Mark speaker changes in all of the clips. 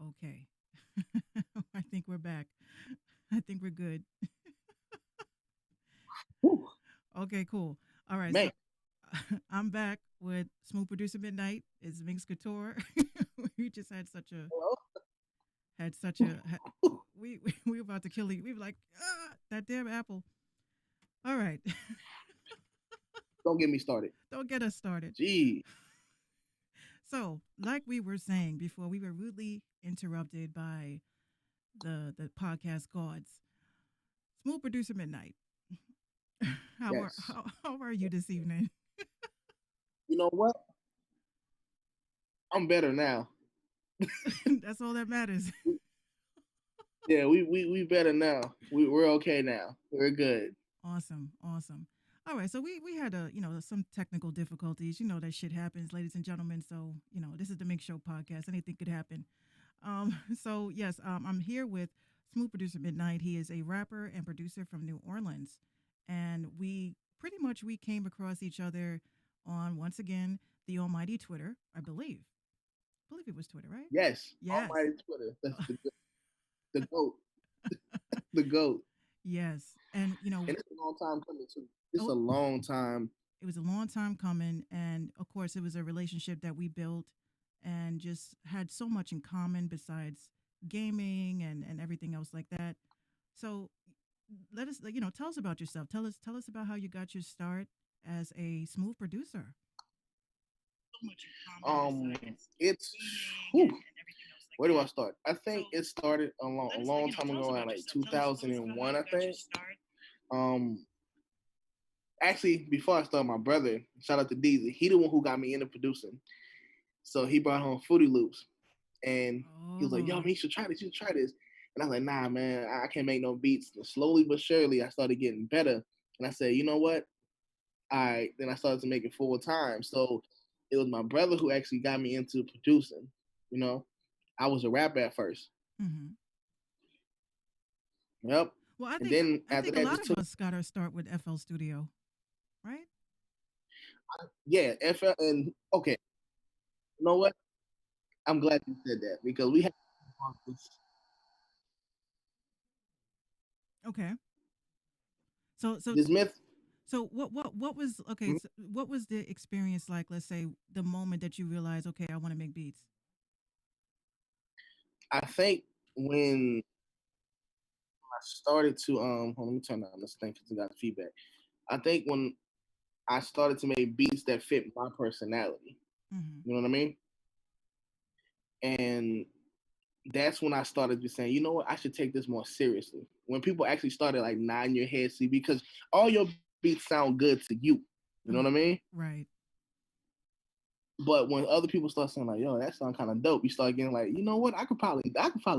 Speaker 1: Okay. I think we're back. I think we're good.
Speaker 2: Whew,
Speaker 1: Okay, cool. All right, so
Speaker 2: man.
Speaker 1: I'm back with Smooth Producer Midnight. It's Minx Couture. We just had such a we were about to kill you. We were like, that damn apple. All right.
Speaker 2: Don't get me started.
Speaker 1: Don't get us started.
Speaker 2: Gee,
Speaker 1: So, like we were saying before, we were rudely interrupted by the podcast gods. Smooth Producer Midnight.
Speaker 2: yes.
Speaker 1: How are you this evening?
Speaker 2: You know what? I'm better now.
Speaker 1: That's all that matters.
Speaker 2: Yeah, we better now. We're okay now. We're good.
Speaker 1: Awesome, awesome. All right, so we had some technical difficulties. You know that shit happens, ladies and gentlemen. So this is the Mix Show podcast. Anything could happen. So yes, I'm here with Smooth Producer Midnight. He is a rapper and producer from New Orleans, and we pretty much we came across each other on once again the almighty Twitter, I believe. I believe it was Twitter, right?
Speaker 2: Yes.
Speaker 1: Yes.
Speaker 2: Almighty Twitter. That's the goat. The goat.
Speaker 1: Yes, and
Speaker 2: And it's a long time coming too. It's
Speaker 1: oh,
Speaker 2: a long time.
Speaker 1: it was a long time coming, and of course, it was a relationship that we built, and just had so much in common besides gaming and everything else like that. So, let us, tell us about yourself. Tell us about how you got your start as a smooth producer. So much in common
Speaker 2: Um,
Speaker 1: besides
Speaker 2: it's
Speaker 1: gaming
Speaker 2: whew,
Speaker 1: and everything else like
Speaker 2: where do I
Speaker 1: that.
Speaker 2: start? I
Speaker 1: So
Speaker 2: think it started a long time
Speaker 1: tell us
Speaker 2: ago, around
Speaker 1: about
Speaker 2: like
Speaker 1: yourself. Tell us about how
Speaker 2: 2001,
Speaker 1: you
Speaker 2: I
Speaker 1: got your
Speaker 2: think.
Speaker 1: start.
Speaker 2: Um, Actually, before I started, my brother, shout out to Deezy, he the one who got me into producing. So he brought home Fruity Loops, and he
Speaker 1: Oh
Speaker 2: was like, "Yo, man,
Speaker 1: Lord.
Speaker 2: you should try this. You should try this." And I was like, "Nah, man, I can't make no beats." And slowly but surely, I started getting better. And I said, "You know what? Then I started to make it full time." So it was my brother who actually got me into producing. You know, I was a rapper at first.
Speaker 1: Hmm.
Speaker 2: Yep.
Speaker 1: Well, I
Speaker 2: And
Speaker 1: think
Speaker 2: then
Speaker 1: I
Speaker 2: after
Speaker 1: think a
Speaker 2: that,
Speaker 1: lot
Speaker 2: just
Speaker 1: of
Speaker 2: took
Speaker 1: us got our start with FL Studio, right?
Speaker 2: yeah, FL and okay. You know what? I'm glad you said that because we had
Speaker 1: Okay. So so
Speaker 2: this myth.
Speaker 1: so what was okay? So what was the experience like? Let's say the moment that you realized, okay, I want to make beats.
Speaker 2: I think when I started to hold on, let me turn on this thing because I got feedback. I think when I started to make beats that fit my personality,
Speaker 1: Hmm.
Speaker 2: you know what I mean? And that's when I started just saying, you know what, I should take this more seriously. When people actually started like nodding your head, see, because all your beats sound good to you, you know what I
Speaker 1: Oh,
Speaker 2: mean?
Speaker 1: right.
Speaker 2: But when other people start saying like, "Yo, that sound kind of dope," you start getting like, you know what, I could probably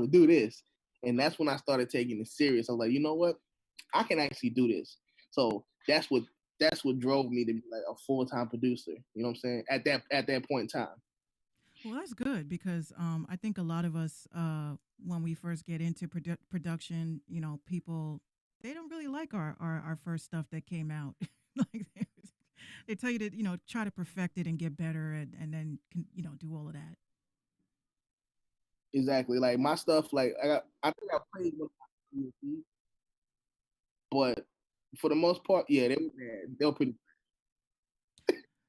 Speaker 2: do this. And that's when I started taking it serious. I was like, you know what, I can actually do this. So that's what drove me to be like a full time producer. You know what I'm saying? At that point in time.
Speaker 1: Well, that's good because I think a lot of us, when we first get into production, people they don't really like our first stuff that came out. Like they tell you to try to perfect it and get better and then do all of that.
Speaker 2: Exactly. Like my stuff, like I think I played with my but for the most part, yeah, they were pretty.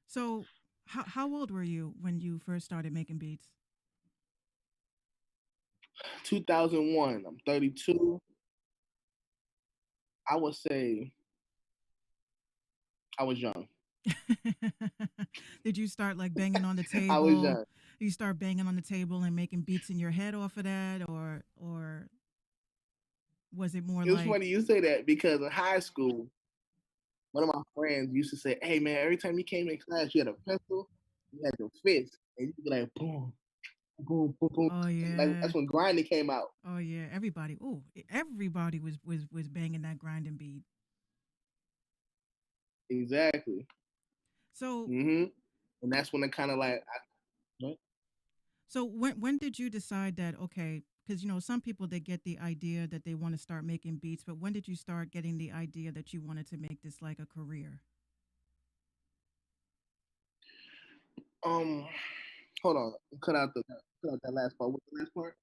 Speaker 1: So, how old were you when you first started making beats?
Speaker 2: 2001. I'm 32. I would say I was young.
Speaker 1: Did you start like banging on the
Speaker 2: I was
Speaker 1: table?
Speaker 2: young.
Speaker 1: You start banging on the table and making beats in your head off of that, or was it more
Speaker 2: It was
Speaker 1: like,
Speaker 2: funny you say that because in high school, one of my friends used to say, "Hey man, every time you came in class, you had a pencil, you had your fist, and you could be like boom, boom, boom, boom."
Speaker 1: oh
Speaker 2: Like
Speaker 1: yeah,
Speaker 2: that's when grinding came out.
Speaker 1: oh yeah, everybody was banging that grinding beat.
Speaker 2: Exactly.
Speaker 1: So
Speaker 2: And that's when it kind of like,
Speaker 1: so when did you decide that okay? Because some people they get the idea that they want to start making beats, but when did you start getting the idea that you wanted to make this like a career?
Speaker 2: um, hold on, cut out that last part. What's the last part?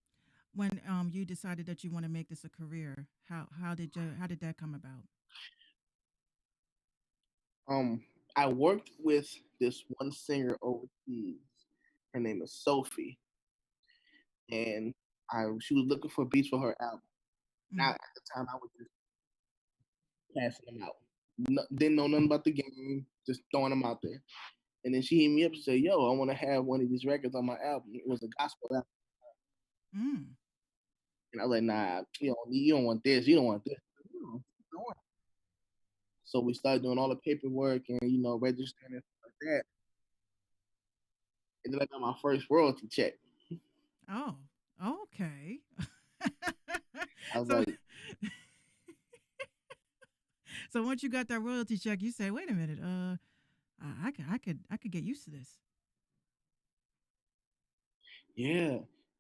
Speaker 1: When you decided that you want to make this a career, how did that come about?
Speaker 2: Um, I worked with this one singer overseas. Her name is Sophie, and I she was looking for beats for her album. Now
Speaker 1: Mm.
Speaker 2: at the time, I was just passing them out. No, didn't know nothing about the game, just throwing them out there. And then she hit me up and said, "Yo, I want to have one of these records on my album." It was a gospel album,
Speaker 1: Mm.
Speaker 2: and I was like, "Nah, you don't want this. You don't want this." No, so we started doing all the paperwork and registering and stuff like that. And then I got my first royalty check.
Speaker 1: Oh, okay.
Speaker 2: I was
Speaker 1: so,
Speaker 2: like,
Speaker 1: so once you got that royalty check, you say, "Wait a minute, I could get used to this."
Speaker 2: "Yeah,"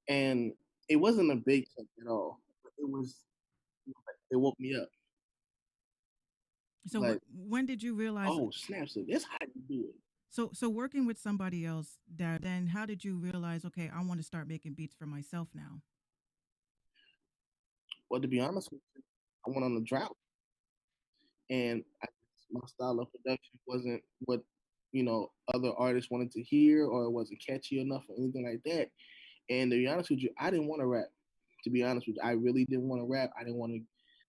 Speaker 2: and it wasn't a big check at all. But it woke me up.
Speaker 1: So,
Speaker 2: Like,
Speaker 1: when did you realize?
Speaker 2: oh snap! So that's how you do it.
Speaker 1: So working with somebody else, that then how did you realize? Okay, I want to start making beats for myself now.
Speaker 2: Well, to be honest with you, I went on a drought, and my style of production wasn't what other artists wanted to hear, or it wasn't catchy enough or anything like that. And to be honest with you, I didn't want to rap. To be honest with you, I really didn't want to rap. I didn't want to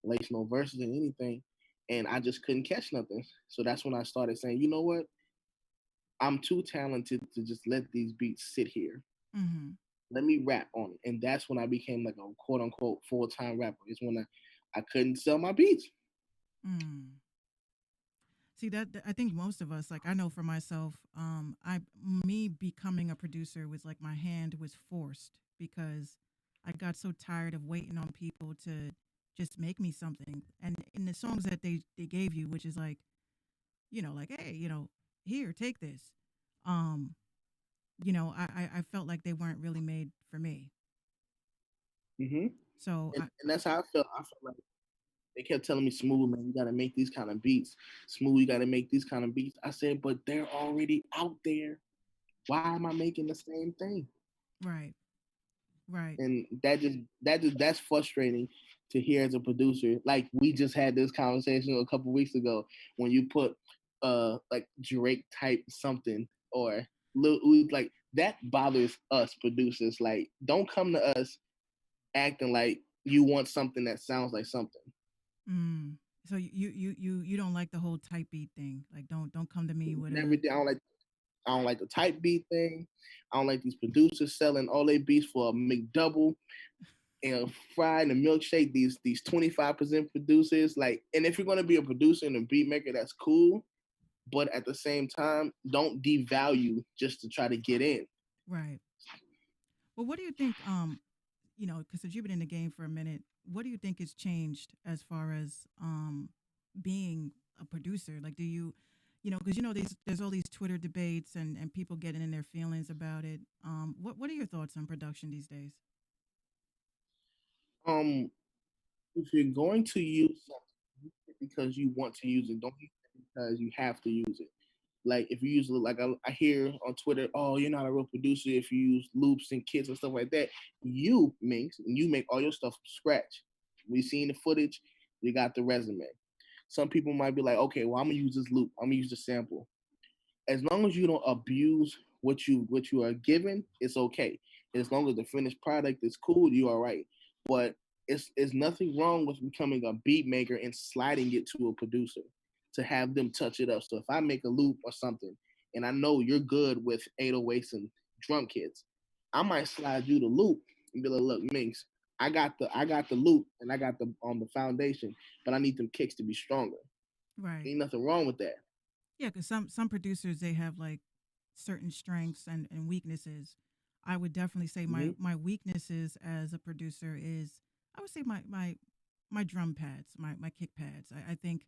Speaker 2: lace no verses and anything, and I just couldn't catch nothing. So that's when I started saying, you know what? I'm too talented to just let these beats sit here.
Speaker 1: Mm-hmm.
Speaker 2: Let me rap on it, and that's when I became like a quote unquote full time rapper. It's when I couldn't sell my beats.
Speaker 1: Mm. See I think most of us, like I know for myself, I me becoming a producer was like my hand was forced because I got so tired of waiting on people to just make me something. And in the songs that they gave you, which is like, like, hey, here, take this. Um, I felt like they weren't really made for me.
Speaker 2: Hmm.
Speaker 1: So
Speaker 2: And that's how I felt. I felt like they kept telling me, "Smooth, man, you got to make these kind of beats. Smooth, you got to make these kind of beats." I said, "But they're already out there. Why am I making the same thing?"
Speaker 1: right, right.
Speaker 2: And that's frustrating to hear as a producer. Like we just had this conversation a couple weeks ago when you put like Drake type something or like that bothers us producers. Like don't come to us acting like you want something that sounds like something.
Speaker 1: Mm. So you don't like the whole type beat thing. Like don't come to me with
Speaker 2: Never
Speaker 1: a
Speaker 2: did. I don't like the type beat thing. I don't like these producers selling all their beats for a McDouble and fried and a milkshake. These 25% producers, like, and if you're gonna be a producer and a beat maker, that's cool. But at the same time, don't devalue just to try to get in.
Speaker 1: right. Well, what do you think? Because since you've been in the game for a minute, what do you think has changed as far as being a producer? Like, do you, because there's all these Twitter debates and people getting in their feelings about it. What are your thoughts on production these days?
Speaker 2: Um, if you're going to use something, use it because you want to use it. Don't use it because you have to use it. Like if you use like I hear on Twitter, oh, you're not a real producer if you use loops and kits and stuff like that. You Minx, and you make all your stuff from scratch. We seen the footage, we got the resume. Some people might be like, okay, well, I'm gonna use this loop, I'm gonna use the sample. As long as you don't abuse what you are given, it's okay. As long as the finished product is cool, you are right. But it's nothing wrong with becoming a beat maker and sliding it to a producer to have them touch it up. So if I make a loop or something, and I know you're good with 808s and drum kits, I might slide you the loop and be like, look, Minx, I got the loop and I got the on the foundation, but I need them kicks to be stronger.
Speaker 1: Right.
Speaker 2: Ain't nothing wrong with that.
Speaker 1: Yeah, because some producers they have like certain strengths and weaknesses. I would definitely say
Speaker 2: Mm-hmm.
Speaker 1: my weaknesses as a producer is I would say my drum pads, my kick pads. I think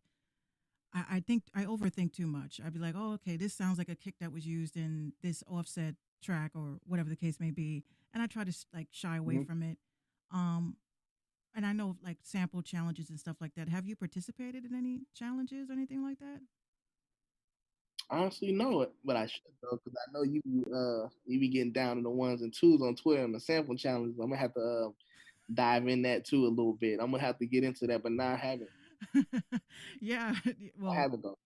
Speaker 1: I overthink too much. I'd be like, oh, okay, this sounds like a kick that was used in this offset track or whatever the case may be, and I try to like shy away
Speaker 2: Mm-hmm.
Speaker 1: from it. Um, and I know like sample challenges and stuff like that. Have you participated in any challenges or anything like that?
Speaker 2: Honestly, know it, but I should though, because I know you be getting down in the ones and twos on Twitter and the sample challenges. I'm gonna have to. dive in that too a little bit. I'm gonna have to get into that, but now I haven't.
Speaker 1: Yeah.
Speaker 2: I
Speaker 1: Well,
Speaker 2: haven't though.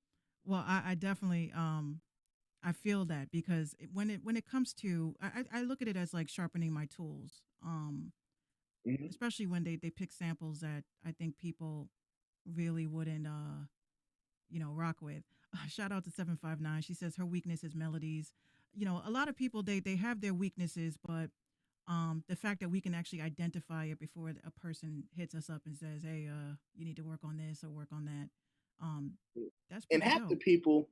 Speaker 1: I definitely I feel that because when it comes to I look at it as like sharpening my tools.
Speaker 2: Hmm.
Speaker 1: Especially when they pick samples that I think people really wouldn't rock with. Shout out to 759. She says her weakness is melodies. A lot of people they have their weaknesses, but the fact that we can actually identify it before a person hits us up and says, "Hey, you need to work on this or work on that." Um, that's
Speaker 2: And
Speaker 1: pretty
Speaker 2: half the
Speaker 1: dope.
Speaker 2: people,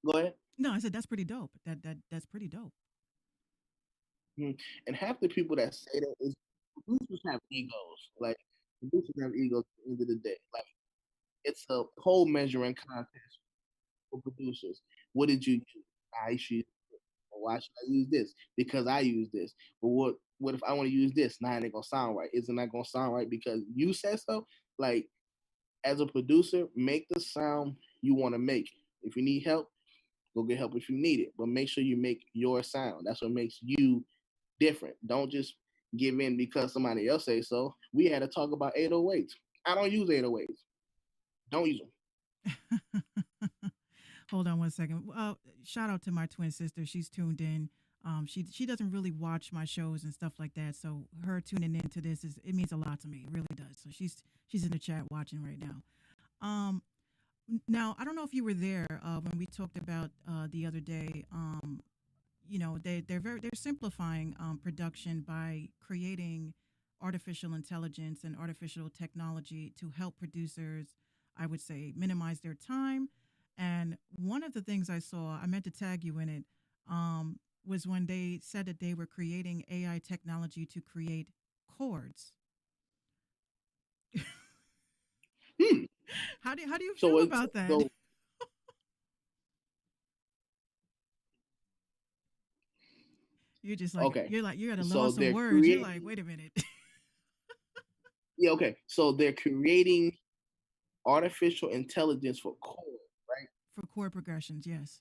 Speaker 2: go ahead.
Speaker 1: No, I said that's pretty dope. That's pretty dope.
Speaker 2: Mhm. And half the people that say that is producers have egos. Like producers have egos at the end of the day. Like it's a whole measuring contest for producers. What did you use? I should. Why should I use this? Because I use this. But what if I want to use this? Now it ain't gonna sound right. Isn't that gonna sound right because you said so? Like as a producer, make the sound you want to make. If you need help, go get help if you need it. But make sure you make your sound. That's what makes you different. Don't just give in because somebody else say so. We had to talk about 808s. I don't use 808s. Don't use them.
Speaker 1: Hold on one second. Shout out to my twin sister. She's tuned in. She doesn't really watch my shows and stuff like that. So her tuning into this is it means a lot to me. It really does. So she's in the chat watching right now. Um, Now I don't know if you were there when we talked about the other day. They're simplifying production by creating artificial intelligence and artificial technology to help producers, I would say, minimize their time. And one of the things I saw, I meant to tag you in it, was when they said that they were creating AI technology to create chords.
Speaker 2: Hmm.
Speaker 1: How do you
Speaker 2: So
Speaker 1: feel
Speaker 2: it's
Speaker 1: about that?
Speaker 2: so
Speaker 1: You're just like
Speaker 2: okay.
Speaker 1: you're at a
Speaker 2: So
Speaker 1: loss of
Speaker 2: they're
Speaker 1: words. You're like,
Speaker 2: creating.
Speaker 1: wait a minute.
Speaker 2: Yeah. Okay. So they're creating artificial intelligence for chord, right?
Speaker 1: For chord progressions, yes.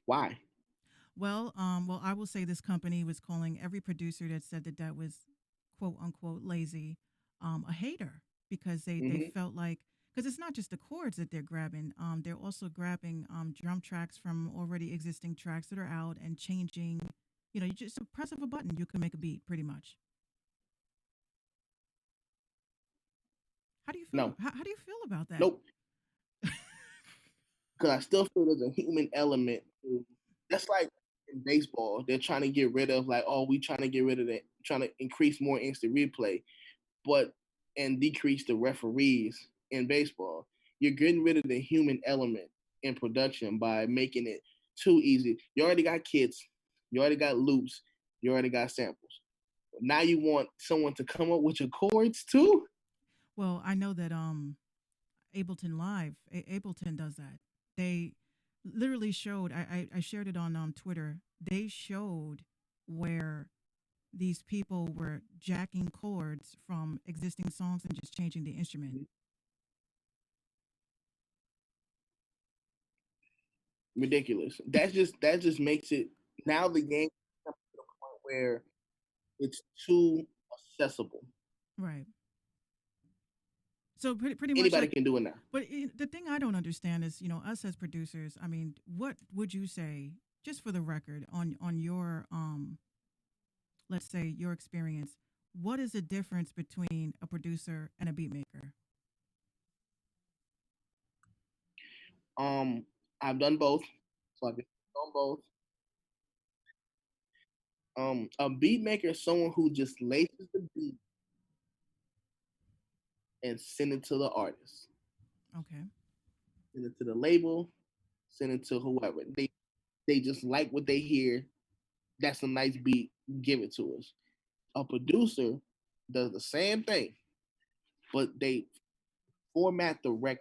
Speaker 2: Why?
Speaker 1: Well, I will say this company was calling every producer that said that was quote unquote lazy, a hater because they
Speaker 2: Hmm.
Speaker 1: felt like because it's not just the chords that they're grabbing, they're also grabbing drum tracks from already existing tracks that are out and changing. You just a press of a button, you can make a beat pretty much. How do you feel?
Speaker 2: No.
Speaker 1: How do you feel about that?
Speaker 2: Nope. Because I still feel there's a human element. That's like in baseball, they're trying to get rid of like, oh, we trying to get rid of that, trying to increase more instant replay, but and decrease the referees in baseball. You're getting rid of the human element in production by making it too easy. You already got kits, you already got loops, you already got samples. Now you want someone to come up with your chords too?
Speaker 1: Well, I know that Ableton Live, Ableton does that. They literally showed. I shared it on Twitter. They showed where these people were jacking chords from existing songs and just changing the instrument.
Speaker 2: Ridiculous. That just makes it now the game comes to the point where it's too accessible.
Speaker 1: Right. So pretty much
Speaker 2: Anybody
Speaker 1: like,
Speaker 2: can do it now.
Speaker 1: but the thing I don't understand is, us as producers. I mean, what would you say, just for the record, on your let's say your experience? What is the difference between a producer and a beat maker?
Speaker 2: Um, I've done both, so I've done both. A beat maker is someone who just laces the beat and send it to the artist,
Speaker 1: Okay.
Speaker 2: send it to the label, send it to whoever. They just like what they hear. That's a nice beat. Give it to us. A producer does the same thing, but they format the record.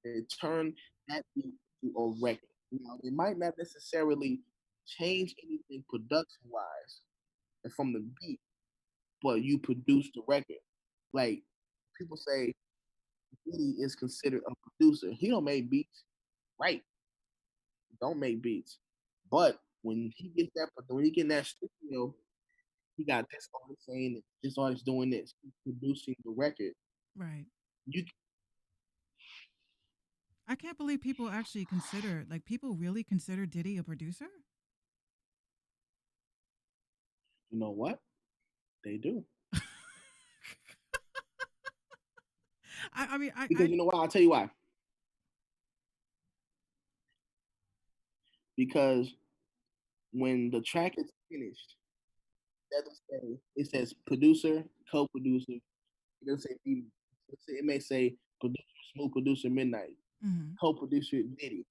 Speaker 2: They turn that beat to a record. They might not necessarily change anything production wise from the beat, but you produce the record. Like people say, Bead is considered a producer. He don't make beats, right? Don't make beats, but when he get in that studio he got this artist saying this artist doing this, he's producing the record.
Speaker 1: Right.
Speaker 2: You
Speaker 1: I can't believe people actually consider, like, people really consider Diddy a producer.
Speaker 2: you know what they do
Speaker 1: I mean,
Speaker 2: because you know why? I'll tell you why. Because when the track is finished, it doesn't say it says producer, co-producer. It doesn't say beat. It may say producer, smooth producer, midnight,
Speaker 1: mhm.
Speaker 2: co-producer, Diddy.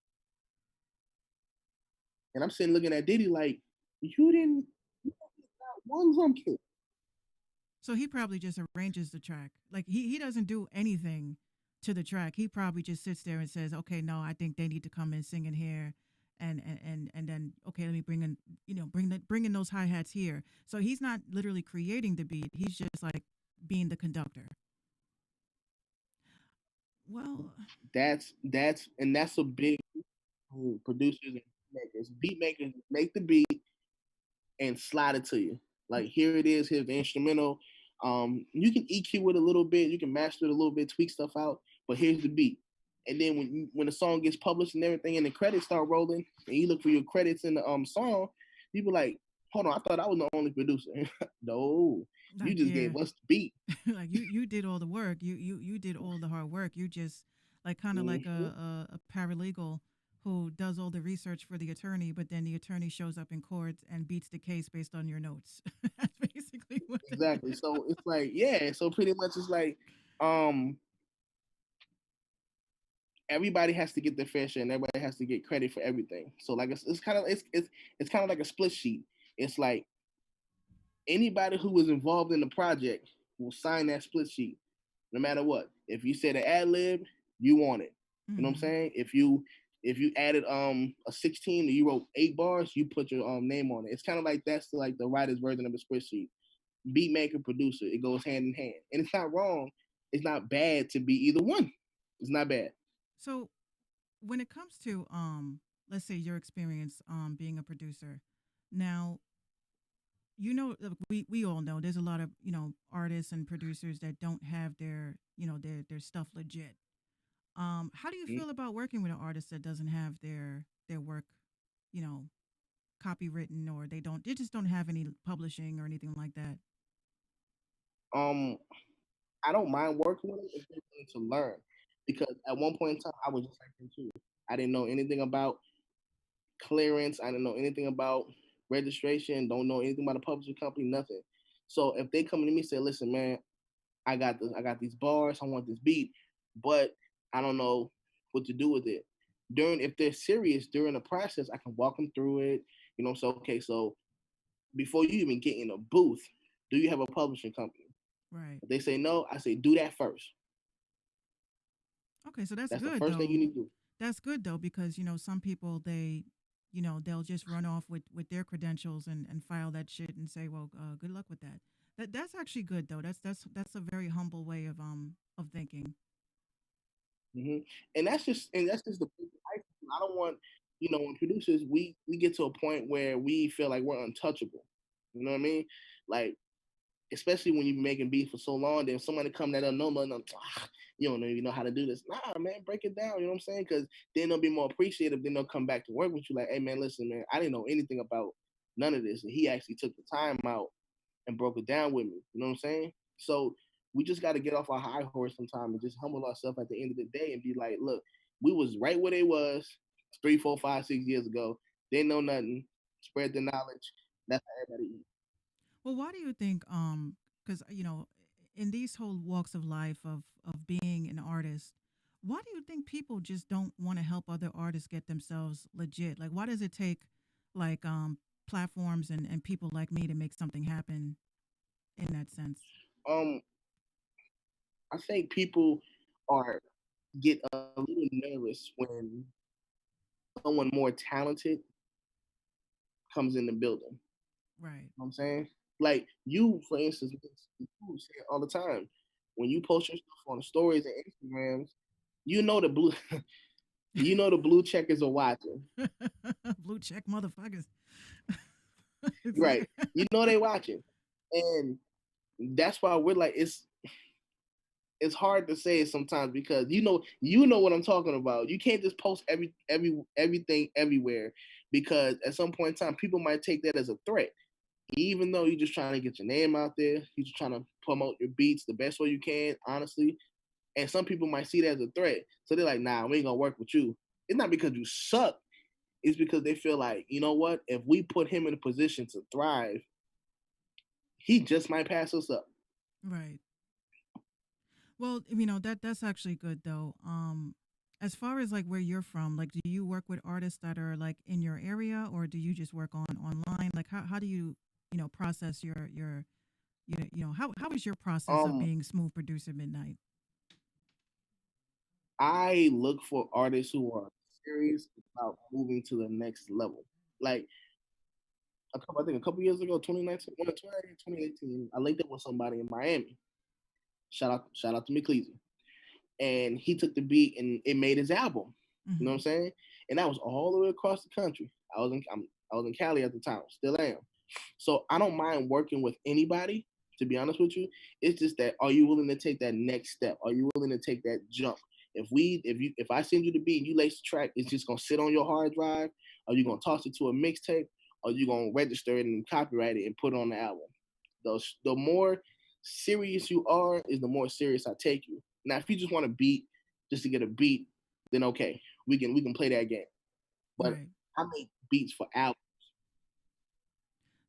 Speaker 2: And I'm sitting looking at Diddy like, you didn't you got one drum kit.
Speaker 1: So he probably just arranges the track. Like he doesn't do anything to the track. He probably just sits there and says, "Okay, no, I think they need to come and sing in here." And then okay, let me bring in, bring in those hi-hats here. So he's not literally creating the beat. He's just like being the conductor. Well,
Speaker 2: That's a big producers and beat makers. Beat makers make the beat and slide it to you. Like here it is, here's the instrumental. You can EQ it a little bit, you can master it a little bit, tweak stuff out, but here's the beat. And then when the song gets published and everything, and the credits start rolling, and you look for your credits in the song, people like, hold on, I thought I was the only producer. No, you
Speaker 1: like
Speaker 2: just
Speaker 1: yeah,
Speaker 2: gave us the beat.
Speaker 1: like you did all the work. You did all the hard work. You just like kind of like
Speaker 2: Mm-hmm.
Speaker 1: a paralegal who does all the research for the attorney, but then the attorney shows up in court and beats the case based on your notes. That's basically what it
Speaker 2: Exactly.
Speaker 1: is.
Speaker 2: So it's like, yeah. So pretty much it's like, um, everybody has to get their fair share and everybody has to get credit for everything. So like it's kind of it's kind of like a split sheet. It's like anybody who was involved in the project will sign that split sheet no matter what. If you said an ad lib, you want it. You know what I'm
Speaker 1: Hmm.
Speaker 2: saying? If you added a 16 and you wrote 8 bars, you put your name on it. It's kind of like that's like the writer's version of a split sheet. Beat maker, producer, it goes hand in hand. And it's not wrong. It's not bad to be either one. It's not bad.
Speaker 1: So when it comes to let's say your experience being a producer, now we all know there's a lot of artists and producers that don't have their stuff legit. How do you
Speaker 2: Mm-hmm.
Speaker 1: feel about working with an artist that doesn't have their work, you know, copywritten, or they just don't have any publishing or anything like that?
Speaker 2: Um, I don't mind working with them if they're willing to learn. Because at one point in time, I was just like them too. I didn't know anything about clearance. I didn't know anything about registration. Don't know anything about a publishing company. Nothing. So if they come to me and say, "Listen, man, I got these bars. I want this beat, but I don't know what to do with it." During if they're serious during the process, I can walk them through it. So okay, so before you even get in a booth, do you have a publishing company?
Speaker 1: Right.
Speaker 2: If they say no, I say do that first.
Speaker 1: Okay, so that's
Speaker 2: That's the
Speaker 1: good
Speaker 2: first thing you
Speaker 1: though.
Speaker 2: need to do.
Speaker 1: That's good though, because some people they'll just run off with their credentials and file that shit and say, well, good luck with that. That's actually good though. That's a very humble way of thinking.
Speaker 2: Hmm. And that's just the I don't want when producers we get to a point where we feel like we're untouchable. You know what I mean? Like especially when you've been making beats for so long, then somebody come that don't know nothing, you don't even know how to do this. Nah, man, break it down. You know what I'm saying? Because then they'll be more appreciative. Then they'll come back to work with you like, hey, man, listen, man, I didn't know anything about none of this, and he actually took the time out and broke it down with me. You know what I'm saying? So we just got to get off our high horse sometime and just humble ourselves at the end of the day and be like, look, we was right where they was 3, 4, 5, 6 years ago. They know nothing. Spread the knowledge. That's how everybody eats.
Speaker 1: Well, why do you think because in these whole walks of life of being an artist, why do you think people just don't want to help other artists get themselves legit? Like why does it take like platforms and people like me to make something happen in that sense?
Speaker 2: Um, I think people are get a little nervous when someone more talented comes in the building.
Speaker 1: Right.
Speaker 2: You know what I'm saying? Like you, for instance, you say it all the time. When you post your stuff on the stories and Instagrams, you know the blue you know the blue checkers are watching.
Speaker 1: Blue check motherfuckers. It's
Speaker 2: Right.
Speaker 1: like
Speaker 2: You know they watching. And that's why we're like, it's hard to say it sometimes because you know what I'm talking about. You can't just post everything everywhere because at some point in time people might take that as a threat. Even though you're just trying to get your name out there, you're just trying to promote your beats the best way you can, honestly. And some people might see that as a threat. So they're like, nah, we ain't gonna work with you. It's not because you suck, it's because they feel like, you know what, if we put him in a position to thrive, he just might pass us up.
Speaker 1: Right. Well, that's actually good though. As far as like where you're from, like do you work with artists that are like in your area, or do you just work on online? Like how do you, process your how is your process of
Speaker 2: Um,
Speaker 1: being smooth producer midnight?
Speaker 2: I look for artists who are serious about moving to the next level. Like I think a couple years ago, 2019, 2018, I linked up with somebody in Miami. Shout out to McCleasy. And he took the beat and it made his album. You know what I'm
Speaker 1: Hmm.
Speaker 2: saying? And that was all the way across the country. I was in Cali at the time, still am. So I don't mind working with anybody. To be honest with you, it's just that are you willing to take that next step? Are you willing to take that jump? If I send you the beat and you lace the track, it's just gonna sit on your hard drive. Are you gonna toss it to a mixtape? Or you gonna register it and copyright it and put it on the album? The more serious you are, is the more serious I take you. Now, if you just want to beat just to get a beat, then okay, we can play that game. But
Speaker 1: Right.
Speaker 2: I make beats for albums.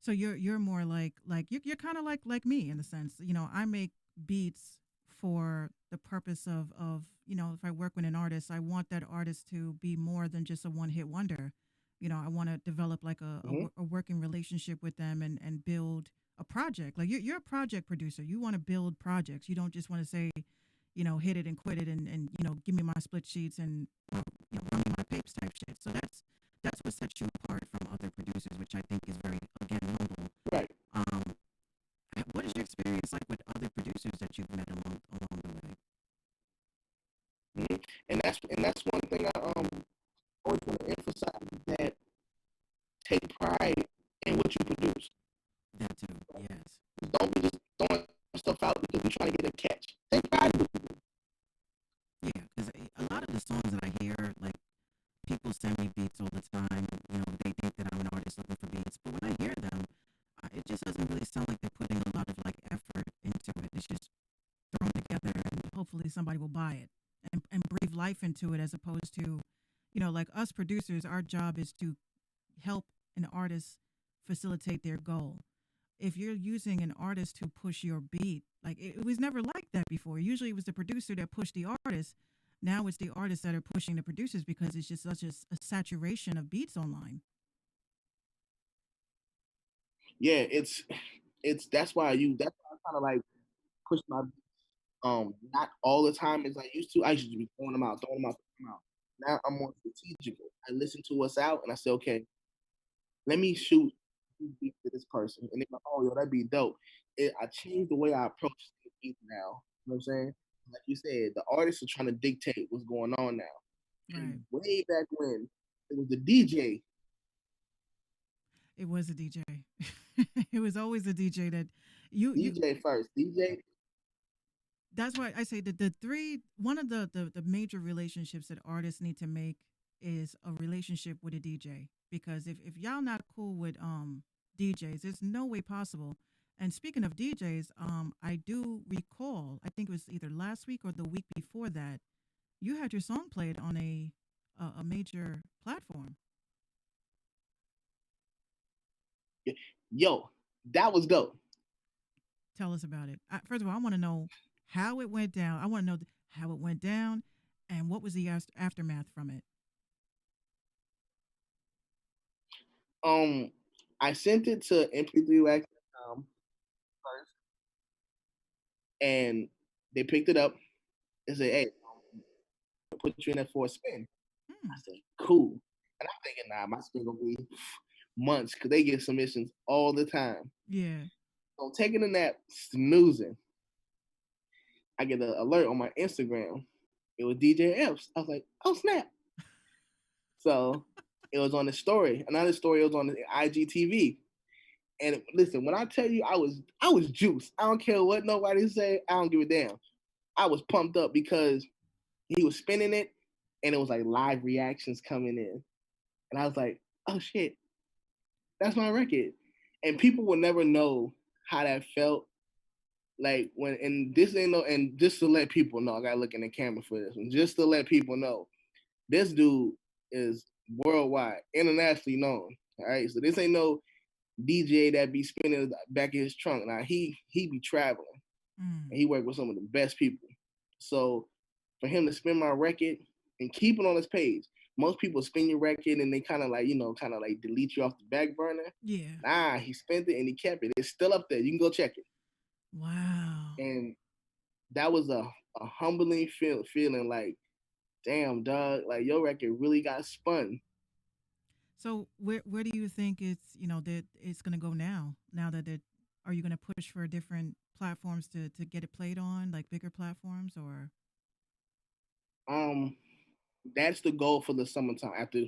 Speaker 1: So you're more like you're kind of like me in a sense. I make beats for the purpose of if I work with an artist, I want that artist to be more than just a one hit wonder. I want to develop like
Speaker 2: Mm-hmm.
Speaker 1: a working relationship with them and build a project. Like you're a project producer. You want to build projects. You don't just want to say, hit it and quit it and give me my split sheets and run me my papes type shit. So that's what sets you apart from other producers, which I think is very, again, noble.
Speaker 2: Right.
Speaker 1: Um, what is your experience like with other producers that you've met along the way?
Speaker 2: Mm-hmm. And that's one thing I always want to emphasize is that take pride in what you produce.
Speaker 1: That too, yes.
Speaker 2: Don't be just throwing stuff out because you're trying to get a catch. Take pride in what you do.
Speaker 1: Yeah, because a lot of the songs that I hear, like people send me beats all the time. They think that I'm an artist looking for beats, but when I hear them, it just doesn't really sound like they're putting a lot of like effort into it. It's just thrown together, and hopefully somebody will buy it and breathe life into it, as opposed to, like us producers, our job is to help an artist facilitate their goal. If you're using an artist to push your beat, like it was never like that before. Usually it was the producer that pushed the artist. Now it's the artists that are pushing the producers because it's just such a saturation of beats online.
Speaker 2: Yeah, it's that's why I kind of like push my not all the time as I used to. I used to be throwing them out, throwing them out, throwing them out. Now I'm more strategical. I listen to what's out and I say, okay, let me shoot beat to this person. And they go, oh, yo, that'd be dope. I changed the way I approach the beat now. You know what I'm saying? Like you said, the artists are trying to dictate what's going on now. And
Speaker 1: Right.
Speaker 2: way back when, it was the DJ.
Speaker 1: It was a DJ. It was always a DJ that you
Speaker 2: DJ first. DJ.
Speaker 1: that's why I say that the three one of the major relationships that artists need to make is a relationship with a DJ, because if y'all not cool with DJs, there's no way possible. And speaking of DJs, I do recall, I think it was either last week or the week before that, you had your song played on a major platform.
Speaker 2: Yo, that was dope.
Speaker 1: Tell us about it. First of all, I want to know how it went down. I want to know how it went down and what was the aftermath from it.
Speaker 2: Um, I sent it to MP3Wax first, and they picked it up and said, "Hey, put you in there for a spin." I
Speaker 1: Hmm.
Speaker 2: said, "Cool." And I'm thinking, nah, my spin gonna be months because they get submissions all the time.
Speaker 1: Yeah.
Speaker 2: So I'm taking a nap, snoozing. I get an alert on my Instagram. It was DJ Epps. I was like, "Oh snap!" So it was on the story. Another story was on the IGTV. And listen, when I tell you I was juiced. I don't care what nobody say. I don't give a damn. I was pumped up because he was spinning it, and it was like live reactions coming in, and I was like, oh shit, that's my record. And people will never know how that felt. Like when, and this ain't no, and just to let people know, I gotta look in the camera for this one. Just to let people know, this dude is worldwide, internationally known. All right, so this ain't no DJ that be spinning the back of his trunk. Now he be traveling,
Speaker 1: Mm.
Speaker 2: and he worked with some of the best people. So for him to spin my record and keep it on his page, most people spin your record and they kind of like kind of like delete you off the back burner.
Speaker 1: Yeah.
Speaker 2: Nah, he spent it and he kept it. It's still up there. You can go check it.
Speaker 1: Wow.
Speaker 2: And that was a humbling feeling like, damn, dog, like your record really got spun.
Speaker 1: So where do you think that it's going to go now? Now that it, are you going to push for different platforms to get it played on, like bigger platforms, or
Speaker 2: Um, that's the goal for the summertime after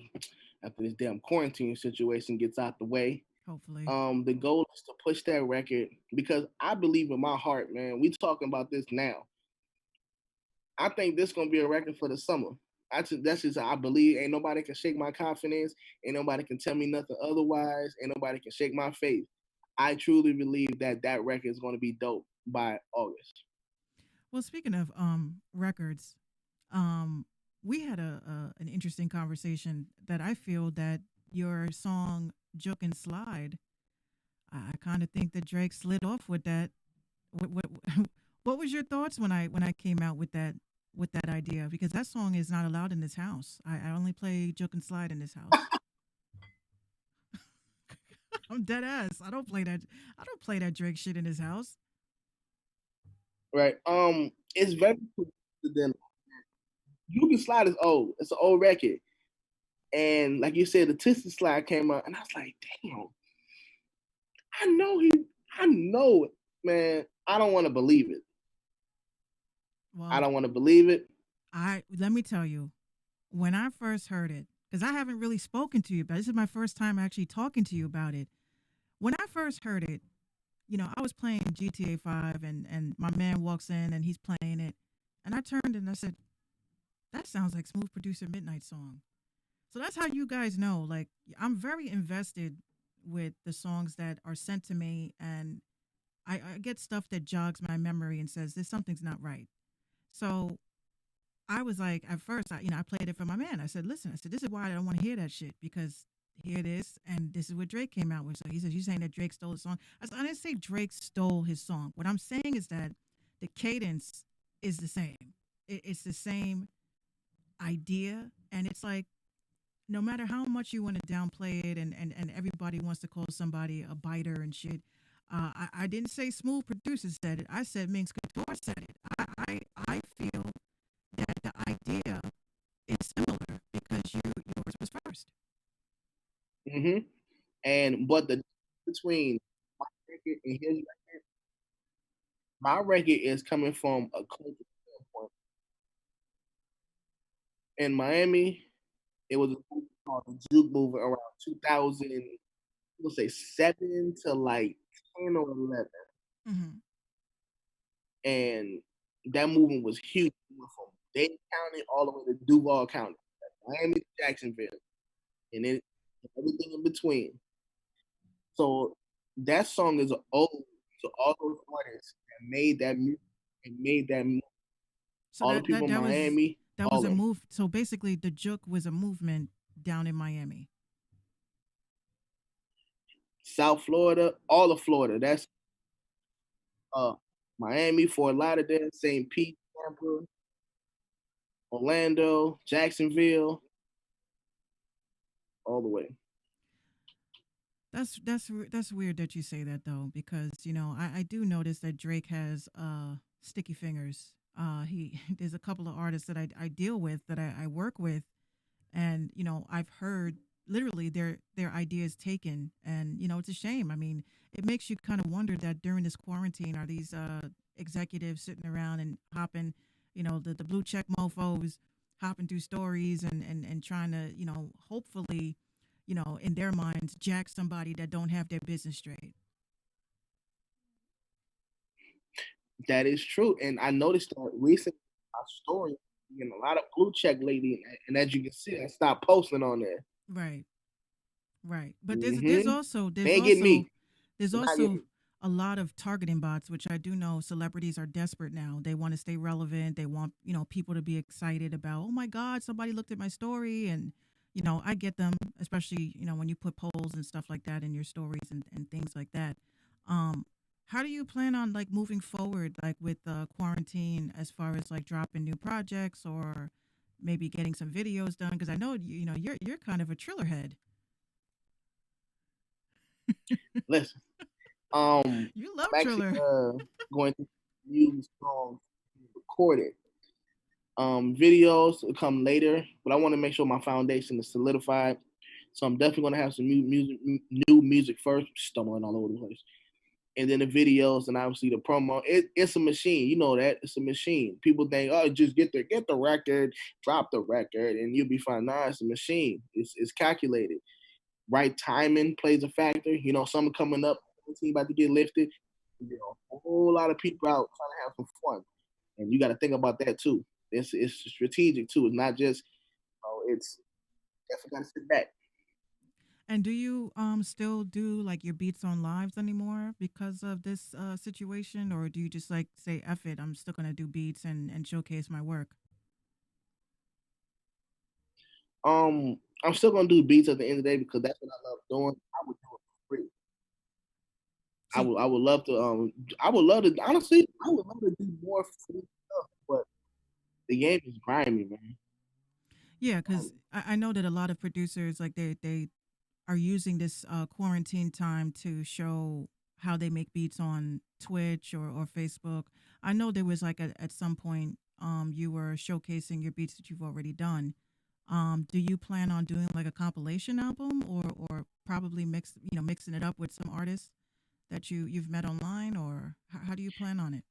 Speaker 2: this damn quarantine situation gets out the way.
Speaker 1: hopefully?
Speaker 2: The goal is to push that record because I believe in my heart, man. We talking about this now. I think this gonna be a record for the summer. That's just I believe. Ain't nobody can shake my confidence. Ain't nobody can tell me nothing otherwise. Ain't nobody can shake my faith. I truly believe that that record is gonna be dope by August.
Speaker 1: Well, speaking of records, um, we had an interesting conversation that I feel that your song "Joke and Slide," I kind of think that Drake slid off with that. What what was your thoughts when I came out with that idea? Because that song is not allowed in this house. I only play "Joke and Slide" in this house. I'm dead ass. I don't play that. I don't play that Drake shit in this house.
Speaker 2: Right. It's very then You Can Slide is old. It's an old record. And like you said, the Twisted Slide came out, and I was like, damn, I know he, I know it, man. I don't want to believe it. I
Speaker 1: Well,
Speaker 2: don't want to believe it.
Speaker 1: I let me tell you, when I first heard it, because I haven't really spoken to you about this is my first time actually talking to you about it. When I first heard it, I was playing GTA 5 and my man walks in and he's playing it. And I turned and I said, that sounds like Smooth Producer Midnight song. So that's how you guys know. Like, I'm very invested with the songs that are sent to me, and I get stuff that jogs my memory and says, this something's not right. So I was like, at first, I played it for my man. I said, listen, I said, this is why I don't want to hear that shit because here it is, and this is what Drake came out with. So he says, you saying that Drake stole his song? I said, I didn't say Drake stole his song. What I'm saying is that the cadence is the same. It's the same idea, and it's like no matter how much you want to downplay it, and everybody wants to call somebody a biter and shit. I didn't say Smooth Producer said it. I said Minx Couture said it. I feel that the idea is similar because yours was first.
Speaker 2: Hmm. And but the between my record and his, my record is coming from a culture standpoint. In Miami, it was a movie called the Juke Movement around 2000. We'll say 7 to like 10 or 11,
Speaker 1: Hmm.
Speaker 2: and that movement was huge. It went from Dade County all the way to Duval County, Miami to Jacksonville, and it everything in between. So that song is old to all those artists that made that music and made that music.
Speaker 1: So
Speaker 2: All the
Speaker 1: that
Speaker 2: people
Speaker 1: that
Speaker 2: in
Speaker 1: that was
Speaker 2: Miami,
Speaker 1: that
Speaker 2: all
Speaker 1: was
Speaker 2: of
Speaker 1: a
Speaker 2: them.
Speaker 1: move. So basically, the Jook was a movement down in Miami.
Speaker 2: South Florida, all of Florida. That's uh Miami, Fort Lauderdale, St. Pete, Tampa, Orlando, Jacksonville, all the way.
Speaker 1: That's weird that you say that though, because I do notice that Drake has sticky fingers. He there's a couple of artists that I deal with that I work with, and I've heard literally their ideas taken, and it's a shame. I mean, it makes you kind of wonder that during this quarantine, are these executives sitting around and hopping, the blue check mofos hopping through stories and trying to hopefully in their minds, jack somebody that don't have their business straight.
Speaker 2: That is true. And I noticed that recently my story getting a lot of blue check lately, and as you can see, I stopped posting on there.
Speaker 1: Right. Right. But there's
Speaker 2: Mm-hmm.
Speaker 1: also
Speaker 2: They
Speaker 1: there's
Speaker 2: ain't getting
Speaker 1: also
Speaker 2: me.
Speaker 1: there's
Speaker 2: They're not
Speaker 1: also
Speaker 2: getting
Speaker 1: a lot of targeting bots, which I do know celebrities are desperate now. They want to stay relevant. They want, people to be excited about, oh my God, somebody looked at my story. And, I get them, especially, when you put polls and stuff like that in your stories and things like that. Um, how do you plan on like moving forward, like with quarantine, as far as like dropping new projects or maybe getting some videos done? Because I know you're kind of a triller head.
Speaker 2: me. Listen,
Speaker 1: You love
Speaker 2: I'm actually
Speaker 1: Triller.
Speaker 2: going to use songs recorded. Videos will come later, but I want to make sure my foundation is solidified. So I'm definitely going to have some new music first, stumbling all over the place, and then the videos, and obviously the promo. It's a machine, you know that it's a machine. People think, oh, just get the record, drop the record, and you'll be fine. Nah, it's a machine. It's calculated. Right timing plays a factor. Something coming up, team about to get lifted. A whole lot of people out trying to have some fun, and you got to think about that too. It's strategic too. It's not just it's definitely got to sit back.
Speaker 1: And do you still do like your beats on lives anymore because of this situation, or do you just like say F it, I'm still gonna do beats and showcase my work?
Speaker 2: I'm still gonna do beats at the end of the day because that's what I love doing. I would do it for free. I
Speaker 1: See,
Speaker 2: would I would love to I would love to honestly I would love to do more free stuff, but the game is grimy, man.
Speaker 1: yeah, because I know that a lot of producers like they are using this quarantine time to show how they make beats on Twitch or Facebook. I know there was like at some point you were showcasing your beats that you've already done. Do you plan on doing like a compilation album or probably mixing it up with some artists that you've met online, or how do you plan on it?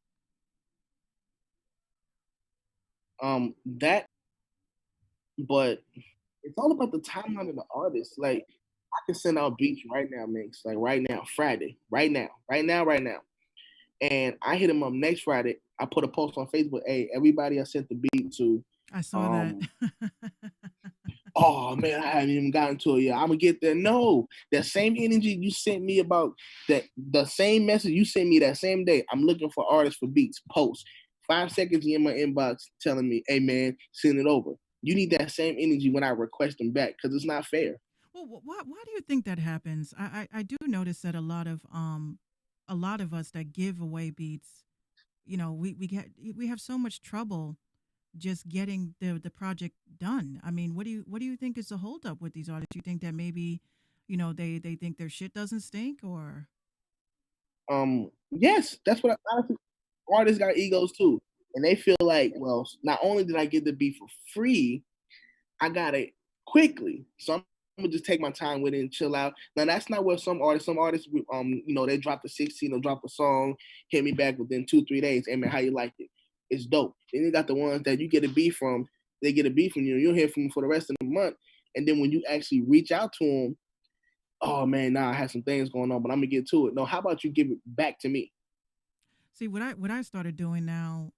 Speaker 2: That but it's all about the timeline of the artist. Like I can send out beats right now, mix like right now, Friday, right now, right now, right now. And I hit him up next Friday. I put a post on Facebook. Hey, everybody I sent the beat to,
Speaker 1: I saw that.
Speaker 2: um, oh man, I haven't even gotten to it yet. I'm gonna get there. No, that same energy you sent me about that, the same message you sent me that same day. I'm looking for artists for beats. Post 5 seconds in my inbox telling me, "Hey man, send it over." You need that same energy when I request them back because it's not fair.
Speaker 1: Well, why do you think that happens? I do notice that a lot of us that give away beats, we have so much trouble just getting the project done. I mean, what do you think is the holdup with these artists? You think that maybe, they think their shit doesn't stink, or
Speaker 2: Yes, that's what honestly artists got egos too, and they feel like, well, not only did I get the beat for free, I got it quickly. So I'm gonna just take my time with it and chill out. Now that's not what some artists, they drop the 16 or drop a song, hit me back within 2 3 days. Hey man, how you like it? It's dope. Then you got the ones that you get a beat from. They get a beat from you. You'll hear from them for the rest of the month. And then when you actually reach out to them, oh man, nah, I had some things going on, but I'm gonna get to it. No, how about you give it back to me?
Speaker 1: see what I started doing now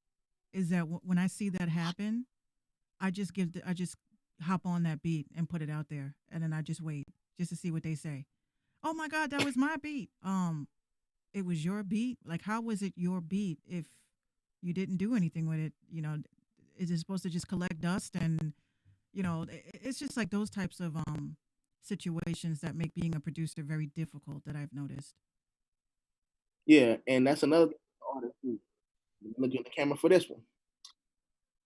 Speaker 1: is that when I see that happen, I just hop on that beat and put it out there, and then I just wait just to see what they say. Oh my God, that was my beat. It was your beat. Like, how was it your beat if you didn't do anything with it? Is it supposed to just collect dust? And it's just like those types of situations that make being a producer very difficult that I've noticed.
Speaker 2: Yeah, and that's another artist too. Look at the camera for this one.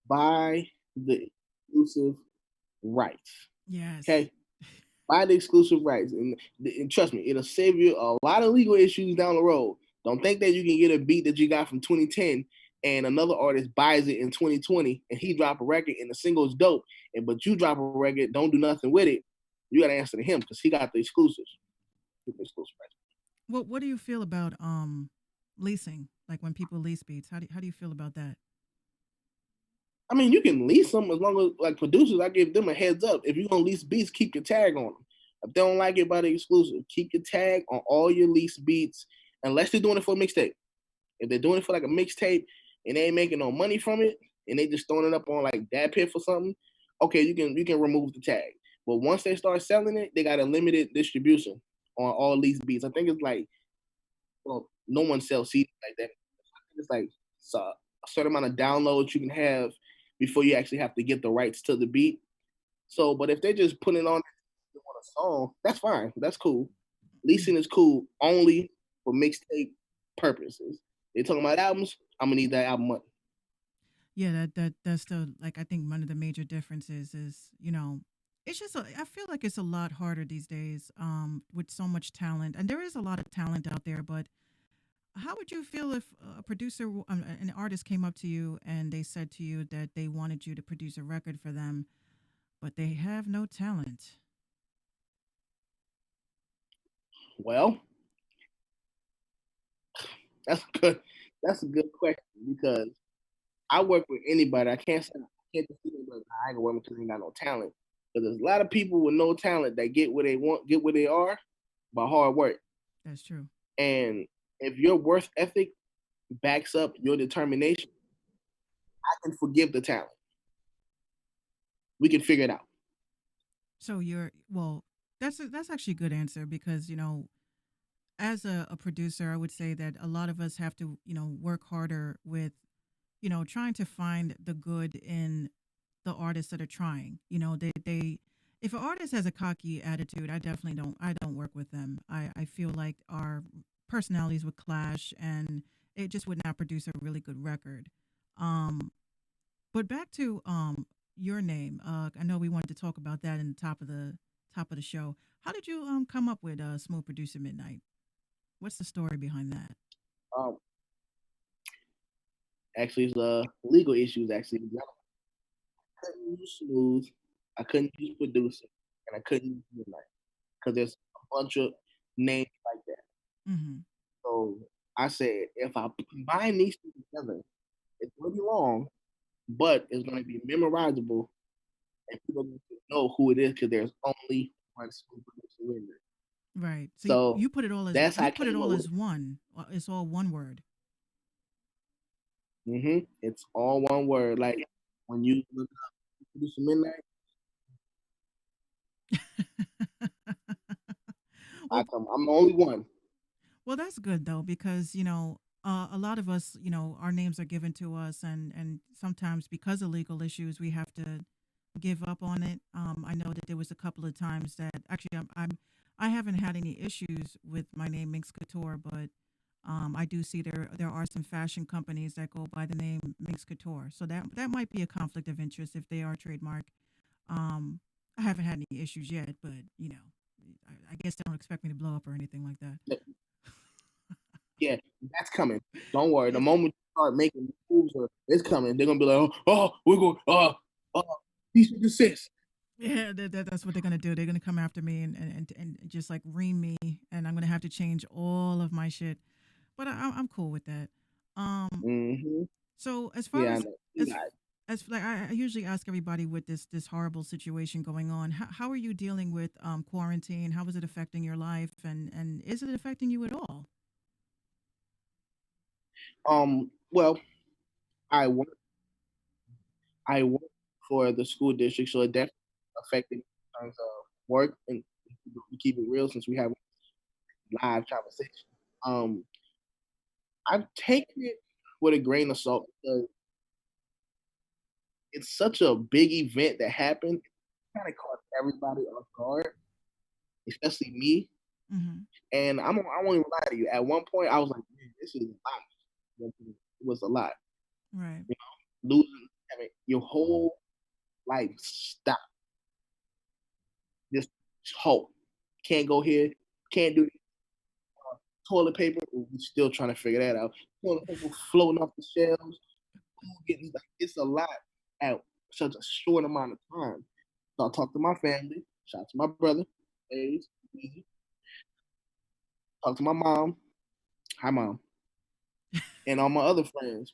Speaker 2: Buy the exclusive rights.
Speaker 1: Yes.
Speaker 2: Okay, buy the exclusive rights, and trust me, it'll save you a lot of legal issues down the road. Don't think that you can get a beat that you got from 2010 and another artist buys it in 2020 and he drop a record and the single is dope, and but you drop a record, don't do nothing with it. You got to answer to him because he got the exclusives. The exclusive rights.
Speaker 1: What do you feel about leasing? Like when people lease beats, how do you feel about that?
Speaker 2: I mean, you can lease them as long as like producers. I give them a heads up. If you're gonna lease beats, keep your tag on them. If they don't like it, buy the exclusive. Keep your tag on all your leased beats, unless they're doing it for a mixtape. If they're doing it for like a mixtape and they ain't making no money from it, and they just throwing it up on like that pit for something, okay, you can remove the tag. But once they start selling it, they got a limited distribution on all these beats. I think it's like, well, no one sells CDs like that. I think it's like a certain amount of downloads you can have before you actually have to get the rights to the beat. So, but if they're just putting it on a song, that's fine. That's cool. Leasing is cool only for mixtape purposes. They talking about albums. I'm gonna need that album money.
Speaker 1: Yeah, that's the like I think one of the major differences is, it's just I feel like it's a lot harder these days with so much talent. And there is a lot of talent out there, but how would you feel if a producer an artist came up to you and they said to you that they wanted you to produce a record for them, but they have no talent?
Speaker 2: Well, that's good. That's a good question because I work with anybody. I can't just see anybody. I ain't gonna work with because they ain't got no talent. Because there's a lot of people with no talent that get where they want, get where they are by hard work.
Speaker 1: That's true.
Speaker 2: And if your worth ethic backs up your determination, I can forgive the talent. We can figure it out.
Speaker 1: So you're well. That's actually a good answer because as a producer, I would say that a lot of us have to work harder with trying to find the good in the artists that are trying. They if an artist has a cocky attitude, I don't work with them. I feel like our personalities would clash and it just would not produce a really good record. Um, but back to your name. I know we wanted to talk about that in the top of the show. How did you come up with Smooth Producer Midnight? What's the story behind that?
Speaker 2: Um, Actually, it's legal issues. Actually, I couldn't use smooth, I couldn't use producer, and I couldn't use midnight because there's a bunch of names like that.
Speaker 1: Hmm.
Speaker 2: So I said, if I combine these two together, it's gonna be long, but it's gonna be memorizable, and people need to know who it is because there's only one smooth producer in there.
Speaker 1: Right. So you,
Speaker 2: So
Speaker 1: you put it all as
Speaker 2: that's how
Speaker 1: you
Speaker 2: I
Speaker 1: put it
Speaker 2: came up
Speaker 1: all
Speaker 2: with
Speaker 1: as one. It's all one word.
Speaker 2: it. It's all one word. Like when you look up producer midnight,
Speaker 1: well,
Speaker 2: I'm the only one.
Speaker 1: well, that's good though because a lot of us our names are given to us and sometimes because of legal issues we have to give up on it. I know that there was a couple of times that actually I haven't had any issues with my name Minx Couture, but I do see there are some fashion companies that go by the name Minx Couture, so that might be a conflict of interest if they are trademark. Um, I haven't had any issues yet, but I guess they don't expect me to blow up or anything like that.
Speaker 2: Yeah, that's coming. Don't worry. The
Speaker 1: It's,
Speaker 2: moment you start making moves, it's coming. They're gonna be like, we're going, cease and desist.
Speaker 1: yeah, that's what they're gonna do. They're gonna come after me and just like ream me, and I'm gonna have to change all of my shit. But I'm cool with that. Um,
Speaker 2: Mm-hmm.
Speaker 1: so as far
Speaker 2: Yeah, I
Speaker 1: as
Speaker 2: know. You
Speaker 1: as
Speaker 2: got it.
Speaker 1: as like I usually ask everybody with this horrible situation going on, how are you dealing with quarantine? How is it affecting your life, and is it affecting you at all?
Speaker 2: Well, I work, I work for the school district, so it definitely affected me in terms of work and to keep it real since we have live conversation. Um, I've taken it with a grain of salt because it's such a big event that happened. It kind of caught everybody off guard, especially me.
Speaker 1: Hmm.
Speaker 2: And I won't even lie to you. At one point, I was like, man, this is a lot. It was a lot.
Speaker 1: Right.
Speaker 2: You know, losing, I mean, your whole life stop. Just halt. Can't go here. Can't do toilet paper. We're still trying to figure that out. Toilet paper floating off the shelves. Getting like it's a lot at such a short amount of time. So I talked to my family. Shout out to my brother. A's, talk to my mom. Hi, mom. And all my other friends.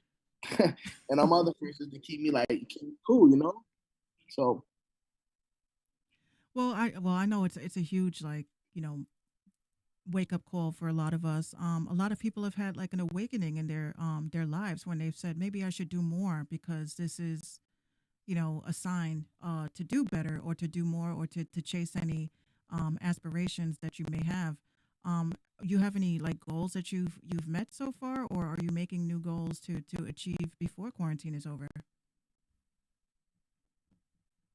Speaker 2: And all my other friends just to keep me like keep me cool. So
Speaker 1: Well, I know it's a huge, like, you know, wake up call for a lot of us. A lot of people have had like an awakening in their lives when they've said maybe I should do more because this is, a sign to do better or to do more or to chase any aspirations that you may have. Um, you have any like goals that you've met so far, or are you making new goals to achieve before quarantine is over?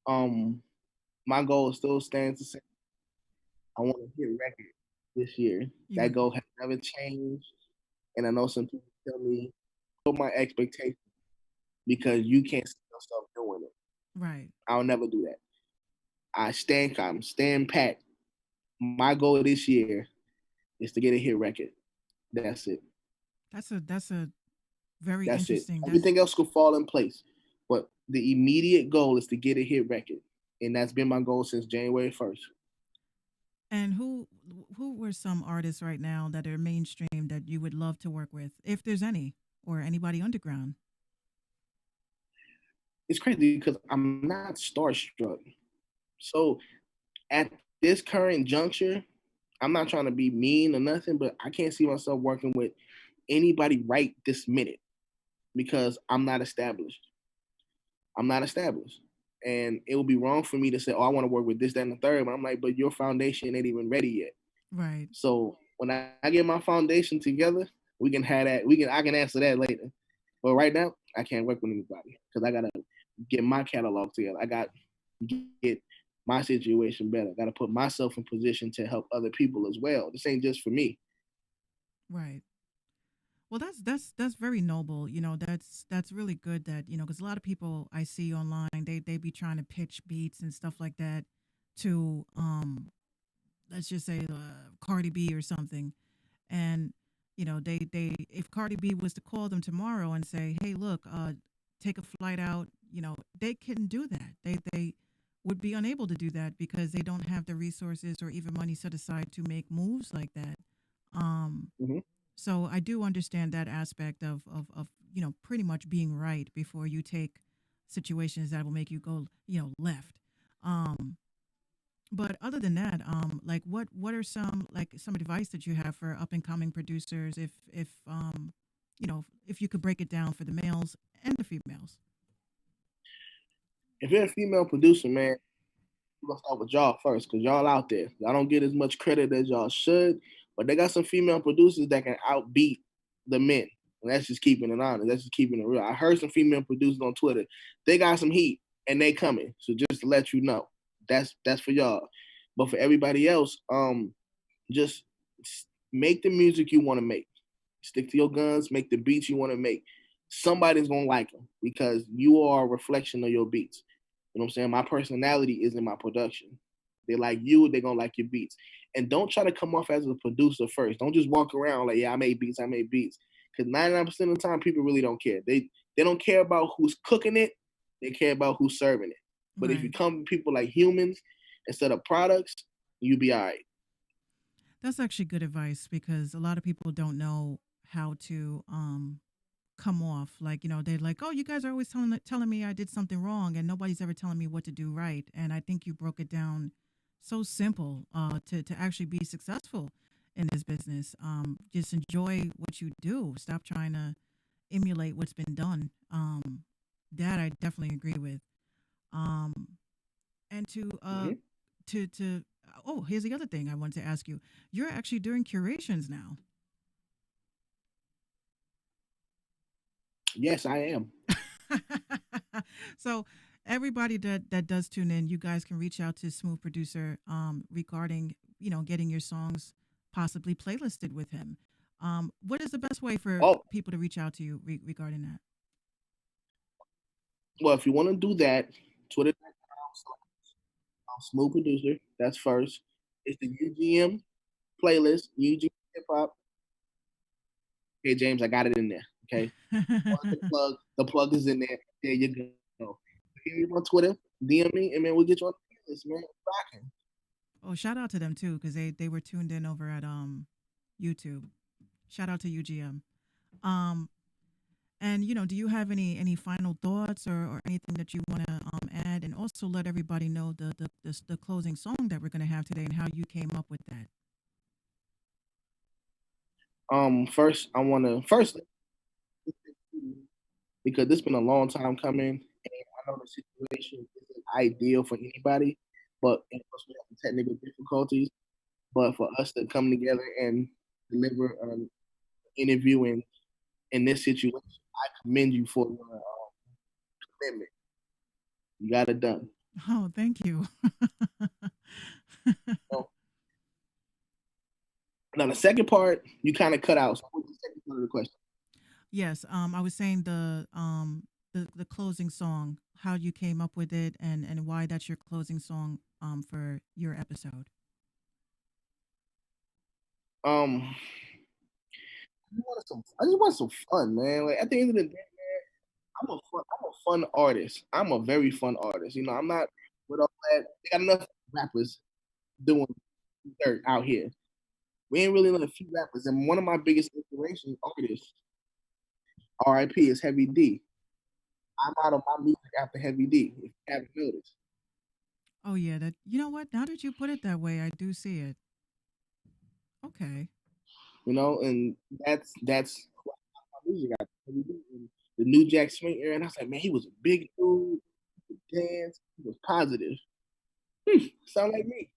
Speaker 2: Um, my goal still stands the same. I want to hit record this year.
Speaker 1: You
Speaker 2: That
Speaker 1: want
Speaker 2: goal has never changed. And I know some people tell me, put my expectations because you can't see yourself doing it.
Speaker 1: right.
Speaker 2: I'll never do that. I stand calm, stand pat. My goal this year is to get a hit record. That's it.
Speaker 1: That's a very
Speaker 2: That's it.
Speaker 1: interesting. That's
Speaker 2: Everything else could fall in place. But the immediate goal is to get a hit record. And that's been my goal since January 1st.
Speaker 1: And who were some artists right now that are mainstream that you would love to work with, if there's any, or anybody underground?
Speaker 2: It's crazy because I'm not starstruck. So at this current juncture, I'm not trying to be mean or nothing, but I can't see myself working with anybody right this minute because I'm not established. I'm not established. And it would be wrong for me to say, oh, I want to work with this, that, and the third. But I'm like, but your foundation ain't even ready yet.
Speaker 1: Right,
Speaker 2: So when I get my foundation together, we can have that. I can answer that later. But right now, I can't work with anybody because I gotta get my catalog together. I got to get my situation better. I got to put myself in position to help other people as well. This ain't just for me.
Speaker 1: right. Well, that's very noble. That's really good that, because a lot of people I see online, they be trying to pitch beats and stuff like that to let's just say Cardi B or something. And they if Cardi B was to call them tomorrow and say, "Hey, look, take a flight out," they couldn't do that. They would be unable to do that because they don't have the resources or even money set aside to make moves like that. Um,
Speaker 2: Hmm.
Speaker 1: so I do understand that aspect of pretty much being right before you take situations that will make you go left. Um, but other than that, like what are some advice that you have for up and coming producers if you could break it down for the males and the females?
Speaker 2: If you're a female producer, man, we're gonna start with y'all first because y'all out there. Y'all don't get as much credit as y'all should, but they got some female producers that can outbeat the men. And that's just keeping it honest. That's just keeping it real. I heard some female producers on Twitter. They got some heat and they coming. So just to let you know, that's for y'all. But for everybody else, just make the music you want to make. Stick to your guns. Make the beats you want to make. Somebody's gonna like them because you are a reflection of your beats. You know what I'm saying? My personality is in my production. They like you, they're gonna like your beats. And don't try to come off as a producer first. Don't just walk around like, yeah, I made beats, I made beats. Because 99% of the time, people really don't care. They don't care about who's cooking it, they care about who's serving it. But if you
Speaker 1: Right.
Speaker 2: come to people like humans instead of products, you be all right.
Speaker 1: That's actually good advice because a lot of people don't know how to come off. Like, they're like, "Oh, you guys are always telling me I did something wrong and nobody's ever telling me what to do right." And I think you broke it down so simple to actually be successful in this business. Just enjoy what you do. Stop trying to emulate what's been done. That I definitely agree with. Um, and
Speaker 2: Mhm.
Speaker 1: to oh, here's the other thing I wanted to ask you. You're actually doing curations now.
Speaker 2: Yes, I am.
Speaker 1: So everybody that does tune in, you guys can reach out to Smooth Producer regarding getting your songs possibly playlisted with him. What is the best way for
Speaker 2: Oh,
Speaker 1: people to reach out to you regarding that?
Speaker 2: well, if you want to do that, Smooth Producer, that's first. It's the UGM playlist, UGM Hip Hop. Okay, James, I got it in there. Okay. The plug is in there. There you go. Hit me on Twitter, DM me, and man, we'll get you on the playlist, man. Rocking.
Speaker 1: Oh, shout out to them too because they were tuned in over at YouTube. Shout out to UGM. Um, and do you have any final thoughts or anything that you want to add that, and also let everybody know the closing song that we're going to have today and how you came up with that.
Speaker 2: First I want to first because this been a long time coming, and I know the situation isn't ideal for anybody, but of course we have the technical difficulties. But for us to come together and deliver an interview in this situation, I commend you for your commitment. You got it done.
Speaker 1: Oh, thank you.
Speaker 2: So, now the second part you kind of cut out. So what's the second part of the question?
Speaker 1: Yes, I was saying the closing song, how you came up with it, and why that's your closing song for your episode.
Speaker 2: Um, I just want some fun, man. Like at the end of the day, I'm a fun artist. I'm a very fun artist. You know, I'm not with all that. They got enough rappers doing dirt out here. We ain't really know a few rappers, and one of my biggest inspiration artists, R.I.P. is Heavy D. I'm out of my music after Heavy D. If you haven't noticed,
Speaker 1: Oh yeah, that you know what? Now that you put it that way, I do see it. Okay.
Speaker 2: you know, and that's my music after Heavy D. And the New Jack Swing era, and I was like, man, he was a big dude. He could dance. He was positive. Sound like me.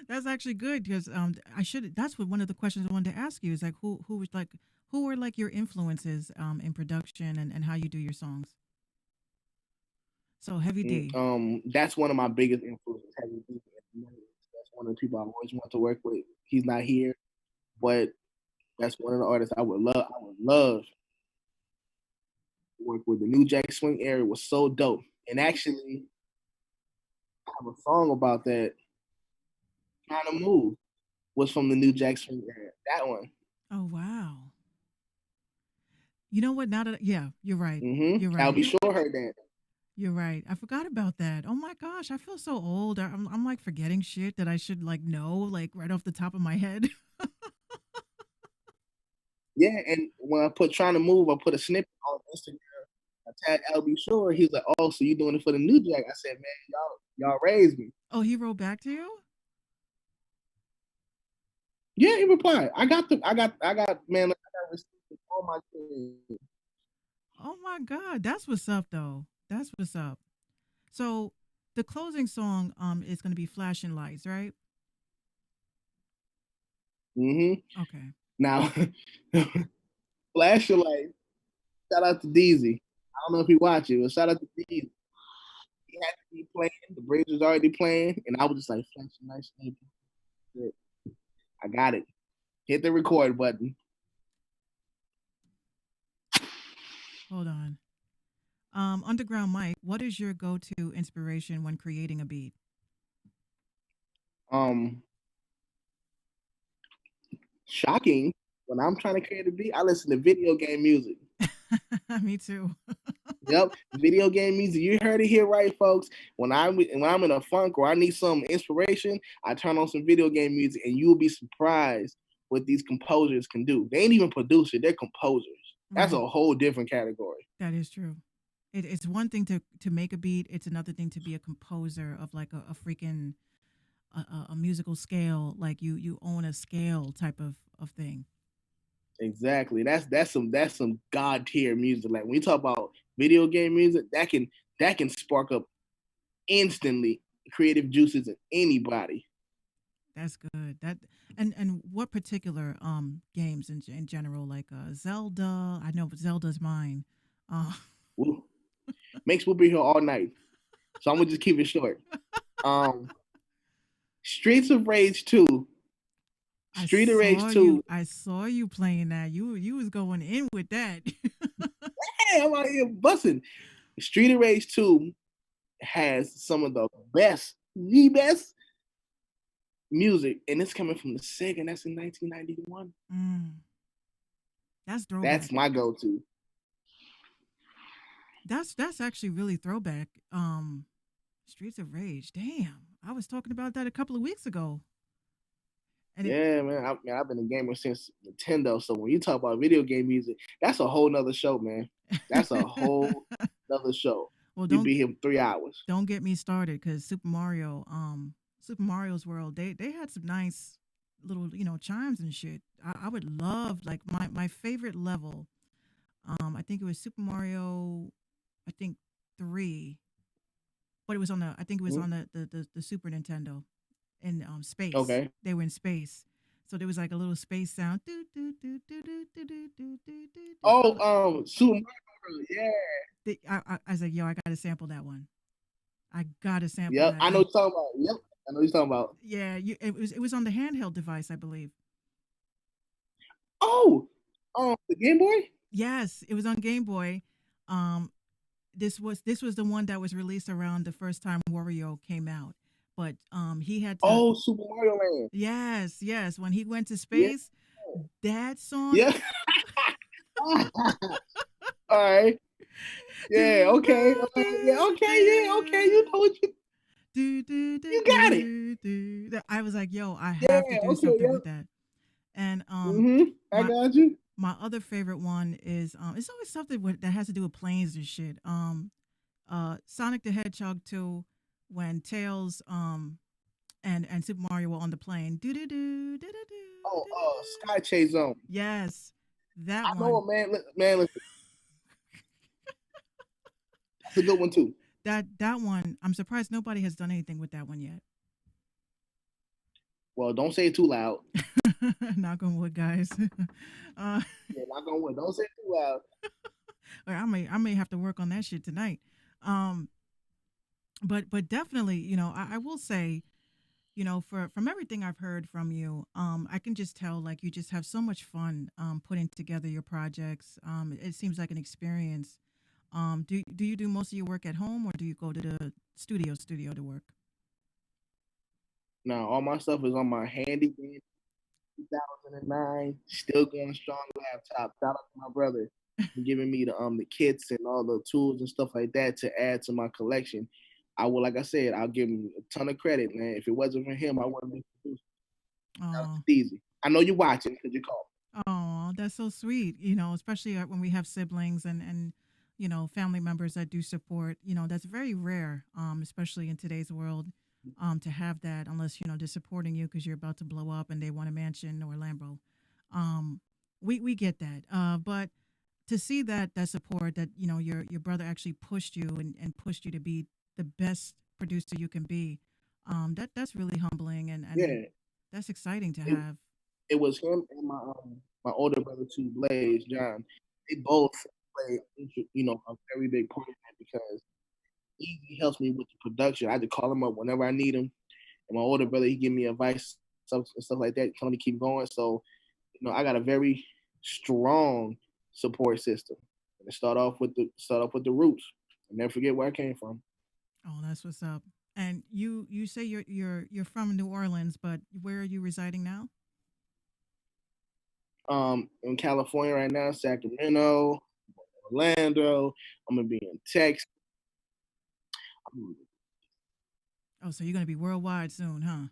Speaker 1: That's actually good because I should. That's what one of the questions I wanted to ask you is like who was like who were like your influences in production and how you do your songs. So Heavy D.
Speaker 2: That's one of my biggest influences. Heavy D. That's one of the people I always want to work with. He's not here, but that's one of the artists I would love. I would love to work with. The New Jack Swing era was so dope, and actually, I have a song about that. Kind of move was from the New Jack Swing era. That one.
Speaker 1: Oh wow. You know what? Now that yeah, you're right. You're
Speaker 2: I'll
Speaker 1: right.
Speaker 2: be sure heard that.
Speaker 1: You're right. I forgot about that. Oh my gosh, I feel so old. I'm like forgetting shit that I should like know like right off the top of my head.
Speaker 2: Yeah, and when I put trying to move, I put a snippet on Instagram. I tagged LB Shore. He was like, "Oh, so you doing it for the New Jack?" I said, "Man, y'all raised me."
Speaker 1: Oh, he wrote back to you?
Speaker 2: Yeah, he replied. I got man. I got receipts for all my kids.
Speaker 1: Oh my god, that's what's up though. That's what's up. So, the closing song is going to be Flashing Lights, right?
Speaker 2: Mm-hmm.
Speaker 1: Okay.
Speaker 2: Now, flash your light. Shout out to Deezy. I don't know if he watch it, but shout out to Deezy. He had to be playing. The bridge was already playing, and I was just like, flashing lights. I got it. Hit the record button.
Speaker 1: Hold on. Underground Mike, what is your go-to inspiration when creating a beat?
Speaker 2: Um, Shocking. When I'm trying to create a beat, I listen to video game music.
Speaker 1: Me too.
Speaker 2: Yep, video game music. You heard it here, right, folks? When I'm in a funk or I need some inspiration, I turn on some video game music, and you'll be surprised what these composers can do. They ain't even producers; they're composers. That's
Speaker 1: Right.
Speaker 2: a whole different category.
Speaker 1: That is true. It's one thing to make a beat. It's another thing to be a composer of like a freaking a musical scale. Like you own a scale type of thing.
Speaker 2: Exactly. That's some god tier music. Like when you talk about video game music, that can spark up instantly creative juices in anybody.
Speaker 1: That's good. That and what particular games in general like Zelda? I know Zelda's mine. Uh
Speaker 2: Woo. Makes we'll be here all night. So I'm gonna just keep it short. Um, Streets of Rage 2. Street of Rage 2.
Speaker 1: I saw you playing that. You was going in with that.
Speaker 2: Hey, I'm out here busting. Street of Rage 2 has some of the best music, and it's coming from the Sega, and that's in 1991.
Speaker 1: Mm, that's
Speaker 2: That's
Speaker 1: throwback.
Speaker 2: my go-to.
Speaker 1: That's actually really throwback. Streets of Rage. Damn. I was talking about that a couple of weeks ago. And it
Speaker 2: Yeah, man. I've been a gamer since Nintendo. So when you talk about video game music, that's a whole nother show, man. That's a whole nother show.
Speaker 1: Well,
Speaker 2: You'd be here 3 hours.
Speaker 1: don't get me started because Super Mario's World, they had some nice little chimes and shit. I would love like my favorite level. I think it was Super Mario. I think 3, but it was on the I think it was
Speaker 2: Mhm.
Speaker 1: on the Super Nintendo in space.
Speaker 2: Okay.
Speaker 1: They were in space, so there was like a little space sound. Do, do, do, do, do, do, do, do, do, do, do.
Speaker 2: Oh, Super Mario World. Yeah.
Speaker 1: I was like, yo, I gotta sample that one. I gotta sample
Speaker 2: Yep.
Speaker 1: that.
Speaker 2: I know
Speaker 1: And
Speaker 2: what you're talking about. Yep. I know what you're talking about.
Speaker 1: yeah, it was on the handheld device, I believe.
Speaker 2: Oh, the Game Boy.
Speaker 1: Yes, it was on Game Boy. Um, this was the one that was released around the first time Wario came out. But he had to.
Speaker 2: Oh, Super Mario Land.
Speaker 1: Yes, yes. When he went to
Speaker 2: Yeah.
Speaker 1: space, that song.
Speaker 2: Yeah. All right. Yeah.
Speaker 1: Do,
Speaker 2: Okay.
Speaker 1: do,
Speaker 2: All right. Yeah.
Speaker 1: do,
Speaker 2: Okay. Yeah. Okay. You
Speaker 1: do,
Speaker 2: know what
Speaker 1: do, do, do,
Speaker 2: you got it.
Speaker 1: I was like, yo, I
Speaker 2: Yeah.
Speaker 1: have to do
Speaker 2: Okay.
Speaker 1: something
Speaker 2: Yeah.
Speaker 1: with that. And
Speaker 2: I
Speaker 1: my
Speaker 2: got you.
Speaker 1: my other favorite one is it's always something that has to do with planes and shit. Sonic the Hedgehog 2, when Tails and Super Mario were on the plane. Do do do do do do
Speaker 2: Oh,
Speaker 1: do do.
Speaker 2: Sky Chase Zone.
Speaker 1: Yes, that
Speaker 2: I know
Speaker 1: one.
Speaker 2: it, man. Man, listen, that's a good one too.
Speaker 1: That one. I'm surprised nobody has done anything with that one yet.
Speaker 2: Well, don't say it too loud.
Speaker 1: Knock on wood, guys. uh,
Speaker 2: Yeah, knock on wood. Don't say it too loud.
Speaker 1: or I may have to work on that shit tonight. Um, but definitely, I will say, from everything I've heard from you, I can just tell like you just have so much fun putting together your projects. It seems like an experience. Do you do most of your work at home, or do you go to the studio to work?
Speaker 2: Now, all my stuff is on my handy dandy 2009, still going strong laptop. Shout out to my brother for giving me the kits and all the tools and stuff like that to add to my collection. I will, like I said, I'll give him a ton of credit, man. If it wasn't for him, I wouldn't be producing. That was
Speaker 1: Oh,
Speaker 2: easy. I know you're watching because you called.
Speaker 1: oh, that's so sweet. Especially when we have siblings and family members that do support. That's very rare, especially in today's world, to have that unless they're supporting you because you're about to blow up and they want a mansion or Lambo. Um, we get that, but to see that support that your brother actually pushed you and pushed you to be the best producer you can be, that's really humbling and
Speaker 2: Yeah,
Speaker 1: that's exciting to
Speaker 2: it,
Speaker 1: have.
Speaker 2: it was him and my older brother too, Blaze John. They both played, a very big part in that because he helps me with the production. I just call him up whenever I need him. And my older brother, he give me advice, stuff like that, telling me to keep going. So, I got a very strong support system. And start off with the roots. And never forget where I came from.
Speaker 1: Oh, that's what's up. And you say you're from New Orleans, but where are you residing now?
Speaker 2: In California right now, Sacramento, Orlando. I'm gonna be in Texas.
Speaker 1: Oh, so you're gonna be worldwide soon, huh?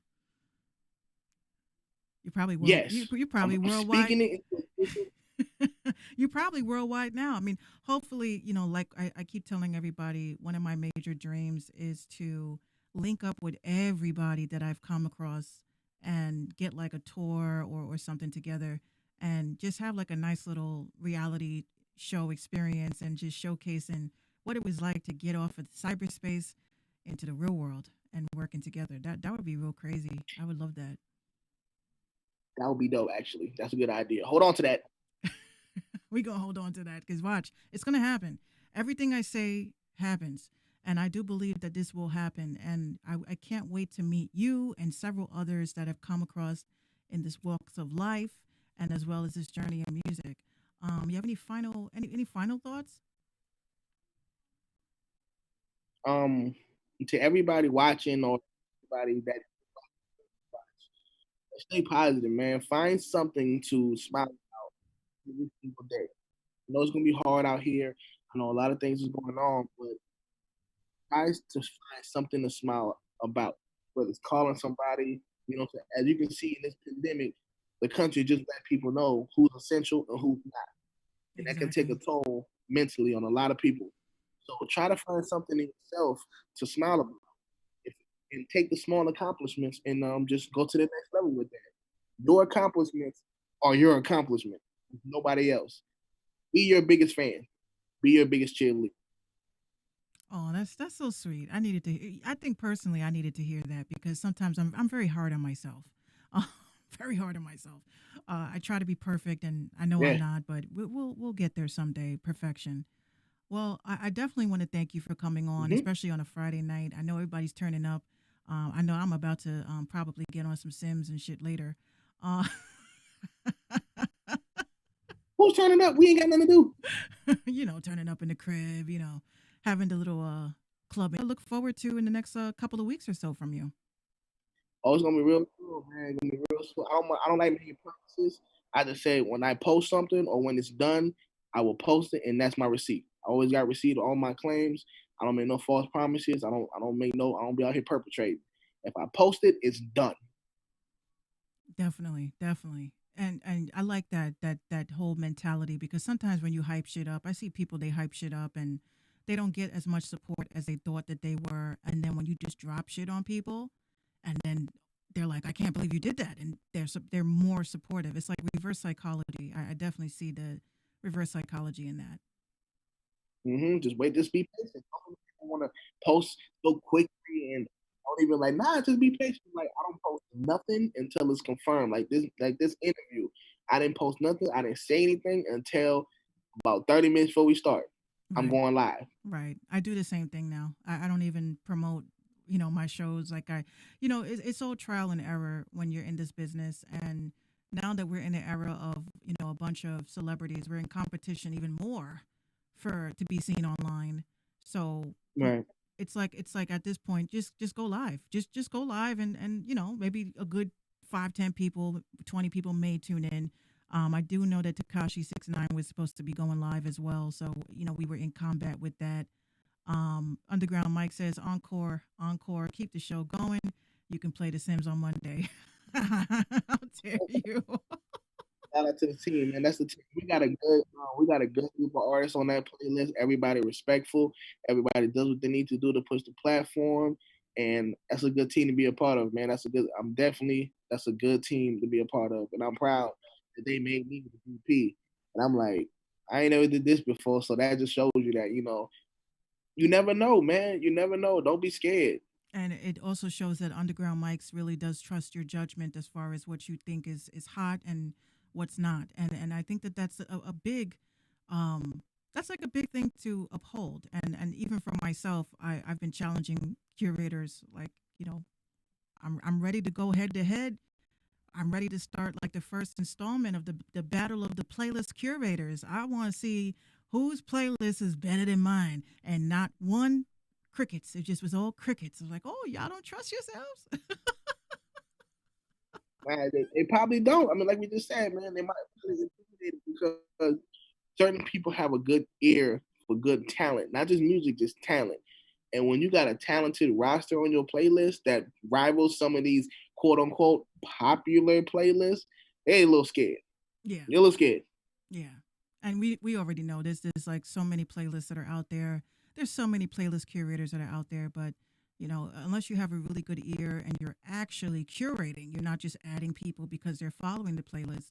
Speaker 1: You probably will. You
Speaker 2: Yes,
Speaker 1: you
Speaker 2: I'm
Speaker 1: probably worldwide.
Speaker 2: speaking it.
Speaker 1: You're probably worldwide now. I mean, hopefully, like I keep telling everybody, one of my major dreams is to link up with everybody that I've come across and get like a tour or something together and just have like a nice little reality show experience and just showcasing what it was like to get off of cyberspace into the real world and working together. That would be real crazy. I would love that.
Speaker 2: That would be dope. Actually, that's a good idea. Hold on to that.
Speaker 1: We gonna hold on to that because watch, it's gonna happen. Everything I say happens, and I do believe that this will happen. And I can't wait to meet you and several others that have come across in this walks of life, and as well as this journey in music. You have any final thoughts?
Speaker 2: Um, to everybody watching or everybody that stay positive, man. Find something to smile about every single day. I know it's gonna be hard out here. I know a lot of things is going on, but try to find something to smile about. Whether it's calling somebody, as you can see in this pandemic, the country just let people know who's essential and who's not, and that can take a
Speaker 1: Exactly.
Speaker 2: toll mentally on a lot of people. So try to find something in yourself to smile about. If, and take the small accomplishments and just go to the next level with that. Your accomplishments are your accomplishment. Nobody else. Be your biggest fan. Be your biggest cheerleader.
Speaker 1: Oh, that's so sweet. I needed to. I think personally, I needed to hear that because sometimes I'm very hard on myself. Uh, very hard on myself. I try to be perfect, and I know I'm
Speaker 2: Yeah.
Speaker 1: not, but we'll get there someday. Perfection. Well, I definitely want to thank you for coming on,
Speaker 2: Mm-hmm.
Speaker 1: especially on a Friday night. I know everybody's turning up. I know I'm about to probably get on some Sims and shit later. Uh,
Speaker 2: Who's turning up? We ain't got nothing to do.
Speaker 1: turning up in the crib, having the little clubbing. I look forward to in the next couple of weeks or so from you.
Speaker 2: Oh, it's gonna be real cool, man. It's gonna be real cool. I don't like making promises. I just say when I post something or when it's done, I will post it, and that's my receipt. I always got receipt of all my claims. I don't make no false promises. I don't be out here perpetrating. If I post it, it's done.
Speaker 1: Definitely, definitely. And I like that whole mentality because sometimes when you hype shit up, I see people they hype shit up and they don't get as much support as they thought that they were. And then when you just drop shit on people, and then they're like, "I can't believe you did that," and they're more supportive. It's like reverse psychology. I definitely see the reverse psychology in that.
Speaker 2: Just wait. Just be patient. Some people want to post so quickly and don't even like. Nah, just be patient. Like I don't post nothing until it's confirmed. Like this interview, I didn't post nothing. I didn't say anything until about 30 minutes before we start. I'm
Speaker 1: Right.
Speaker 2: going live.
Speaker 1: Right. I do the same thing now. I don't even promote, my shows. Like it's all trial and error when you're in this business. And now that we're in an era of, a bunch of celebrities, we're in competition even more for to be seen online. So
Speaker 2: Right.
Speaker 1: it's like at this point, just go live. Just go live and maybe a good 5, 10 people, 20 people may tune in. I do know that Takashi 69 was supposed to be going live as well, so we were in combat with that. Underground Mike says encore, encore, keep the show going. You can play The Sims on Monday. How dare you?
Speaker 2: Shout out to the team, man. That's the team. We got a good group of artists on that playlist. Everybody respectful. Everybody does what they need to do to push the platform, and that's a good team to be a part of, man. That's a good team to be a part of, and I'm proud that they made me the VP. And I'm like, I ain't never did this before, so that just shows you that you never know, man. You never know. Don't be scared.
Speaker 1: And it also shows that Underground Mike's really does trust your judgment as far as what you think is hot and what's not. And I think that that's a big that's like a big thing to uphold. And even for myself, I've been challenging curators like, I'm ready to go head to head. I'm ready to start like the first installment of the battle of the playlist curators. I want to see whose playlist is better than mine, and not one crickets. It just was all crickets. I was like, oh, y'all don't trust yourselves.
Speaker 2: Man, they probably don't. I mean, like we just said, man, they might be intimidated because certain people have a good ear for good talent, not just music, just talent. And when you got a talented roster on your playlist that rivals some of these quote unquote popular playlists, they're a little scared.
Speaker 1: Yeah,
Speaker 2: They're a little scared.
Speaker 1: yeah. And we already know this. There's like so many playlists that are out there. There's so many playlist curators that are out there, but unless you have a really good ear and you're actually curating, you're not just adding people because they're following the playlist.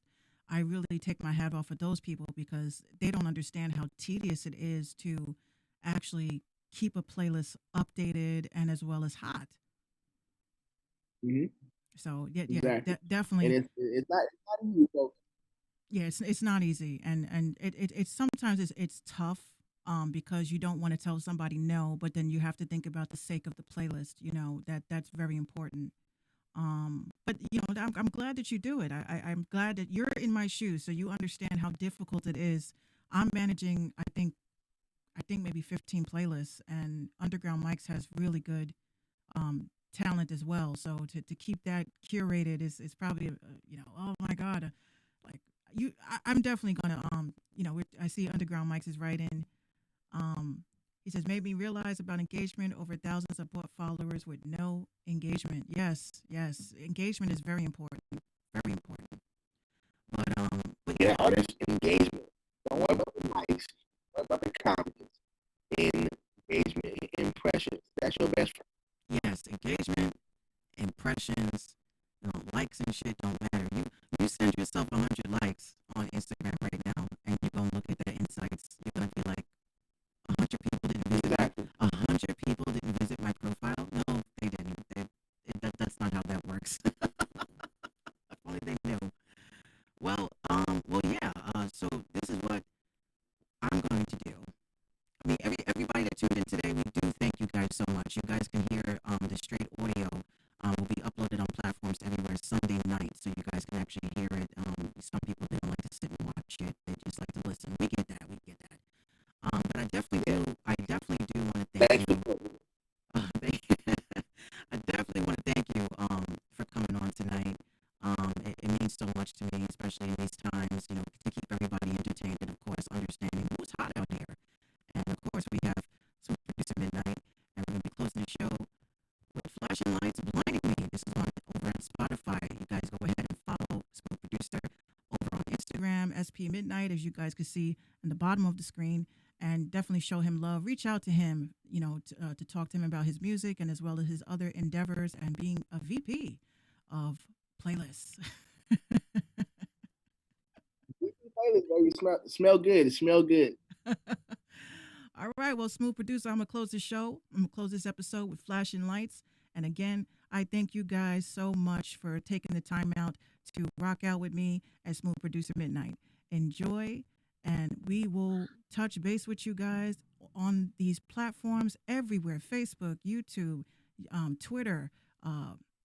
Speaker 1: I really take my hat off of those people because they don't understand how tedious it is to actually keep a playlist updated and as well as hot.
Speaker 2: Mm-hmm.
Speaker 1: So yeah, yeah,
Speaker 2: Exactly. And
Speaker 1: definitely.
Speaker 2: it's not easy. So
Speaker 1: Yeah, it's not easy, and it's sometimes it's tough, because you don't want to tell somebody no, but then you have to think about the sake of the playlist. That's very important. But I'm glad that you do it. I'm glad that you're in my shoes, so you understand how difficult it is. I'm managing, I think maybe 15 playlists, and Underground Mike's has really good talent as well. So to keep that curated is probably oh my god, like I'm definitely gonna I see Underground Mike's is right in. Um, he says made me realize about engagement over thousands of bought followers with no engagement. Yes, yes, engagement is very important, very important. But
Speaker 2: get artist engagement. Don't worry about the likes, worry about the comments. And
Speaker 1: on Instagram right now and you go and look at their insights, you're gonna be like, 100 people didn't visit
Speaker 2: Exactly.
Speaker 1: 100 people didn't visit my profile. No, they didn't. That's not how that works. If only they knew. Well, yeah. So this is what I'm going to do. I mean, everybody that tuned in today, we do thank you guys so much. You guys can hear the straight audio will be uploaded on platforms everywhere Sunday night, so you guys can actually hear it. Some people didn't like to sit and watch it; they just like to listen. We get that. But I definitely do want to thank you. I definitely want to thank you for coming on tonight. It means so much to me, especially in these times, to keep everybody entertained and, of course, understanding who's hot out here. And, of course, we have Smoothproducer Midnight, and we're going to be closing the show with Flashing Lights Blinding Me. This is over on Spotify. You guys go ahead and follow Smoothproducer over on Instagram, SP Midnight, as you guys can see in the bottom of the screen. And definitely show him love. Reach out to him, to talk to him about his music and as well as his other endeavors and being a VP of playlists.
Speaker 2: Baby, smell good. It smell good.
Speaker 1: All right. Well, Smoothproducer, I'm going to close the show. I'm going to close this episode with Flashing Lights. And again, I thank you guys so much for taking the time out to rock out with me at Smoothproducer Midnight. Enjoy. And we will touch base with you guys on these platforms everywhere, Facebook, YouTube, Twitter,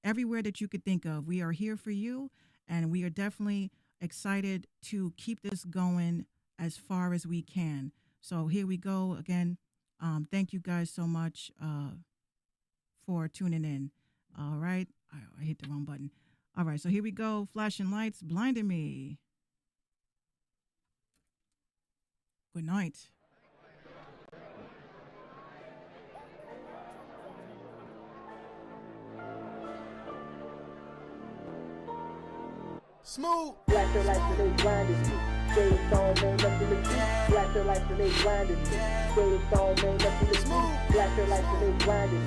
Speaker 1: everywhere that you could think of. We are here for you, and we are definitely excited to keep this going as far as we can. So here we go again. Thank you guys so much for tuning in. All right. I hit the wrong button. All right. So here we go. Flashing Lights Blinding Me. Good night.
Speaker 3: Smooth. Black your life till they blinded me. Say it's on, man, nothing to see. Black your life till they blinded me. Say it's on, man, nothing to see. Black your life till they blinded me.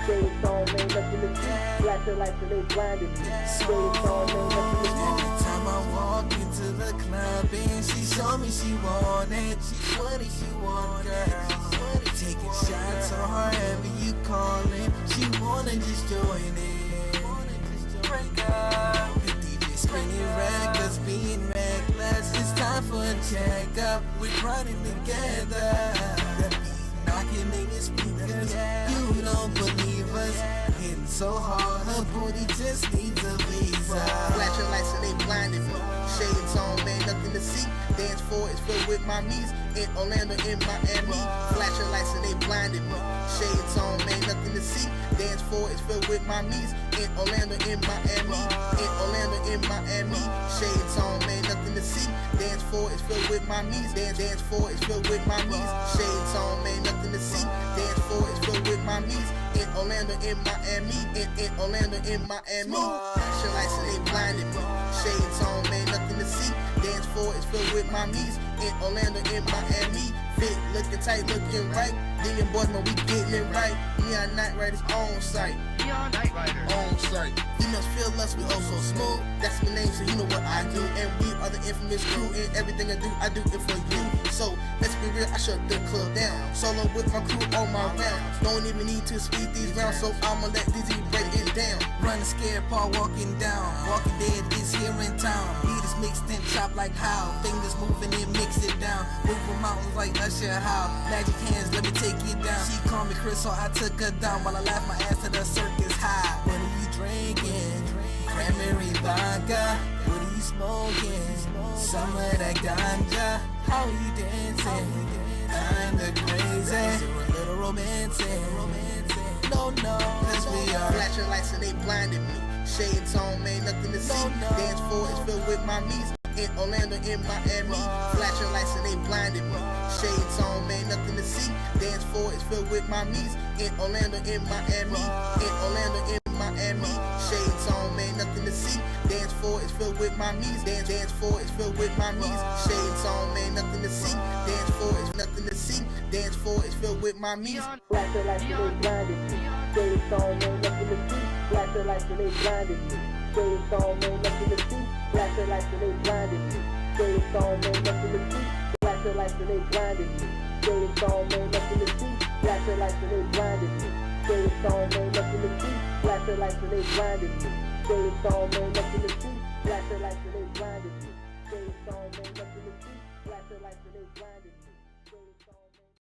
Speaker 3: Say it's on, man, nothing to see. Black your life till they blinded me. Say it's on, man, nothing to see. Every time I walk into the club and she show me she want it. She want it, she want girl. Taking shots on her every you calling. She wanna just join it. Break up. Spinning records, being reckless. It's time for a checkup. We're running together. The beat knocking in your speakers. You don't believe us. Hitting so hard, her booty just needs a visa. Flash your lights and they blinded me. Shades on, man, nothing to see. Dance floor is filled with my knees. In Orlando, in Miami. Flash your lights and they blinded me. Shades on, man, nothing to see. Dance floor is filled with my knees. In Orlando, in Miami. In Orlando, in Miami. Shades on, man, nothing to see. Dance floor is filled with my knees. Dance floor is filled with my knees. Shades on, man, nothing to see. Dance floor is filled with my knees. In Orlando, in Miami. In Orlando, in Miami. Flash your lights and they blinded me. Shades on, man, nothing to see. Dance floor is filled with my knees. In Orlando, in Miami. Fit, looking tight, looking right. Digging boys, man, we getting it right. Neon Night Riders on site. Neon Night Riders on site. Females feel us, we also smooth. That's my name, so you know what I do. And we are the infamous crew. And everything I do it for you. So let's be real, I shut the club down. Solo with my crew on my rounds. Don't even need to speed these rounds, so I'ma let Dizzy break it down. Running scared, Paul walking down. Walking Dead is here in town. Beat is mixed and chopped like how. Fingers moving and mix it down. Moving mountains like Usher how. Magic hands, let me take you down. She called me Chris, so I took her down. While I laughed my ass to the circus high. What are you drinking? Cranberry vodka. What are you smoking? Some of that ganja. How are you dancing? Kinda crazy. A little romantic. No, cause we are. Flash your lights and they blinded me. Shades on, man, nothing to see. Dance floor is filled with my knees. In Orlando, in Miami. Flash your lights and they blinded me. Shades on, man, nothing to see. Dance floor is filled with my knees. In Orlando, in Miami. In Orlando, in Miami. Shades on, man, nothing to see. Dance floor is filled with my knees. Dance floor is filled with my knees. Shades on, man, nothing to see. Dance floor is nothing to see. Dance floor is filled with my knees. Flash your lights and they blinded me. Shades on, man, nothing to see. Flash your lights and they blinded me. Shades on, man, nothing to see. Flash your lights and they blinded me. Greatest song, man, nothing to see. Black your life, so they blinded you. Greatest song, man, nothing to see. Black your life, so they blinded you. Greatest song, man, nothing to see. Black your life, so they blinded you. Greatest song, man, nothing to see. Black your life, so they blinded you. Greatest song, man, nothing to see. Black your life, so they blinded you. Greatest song.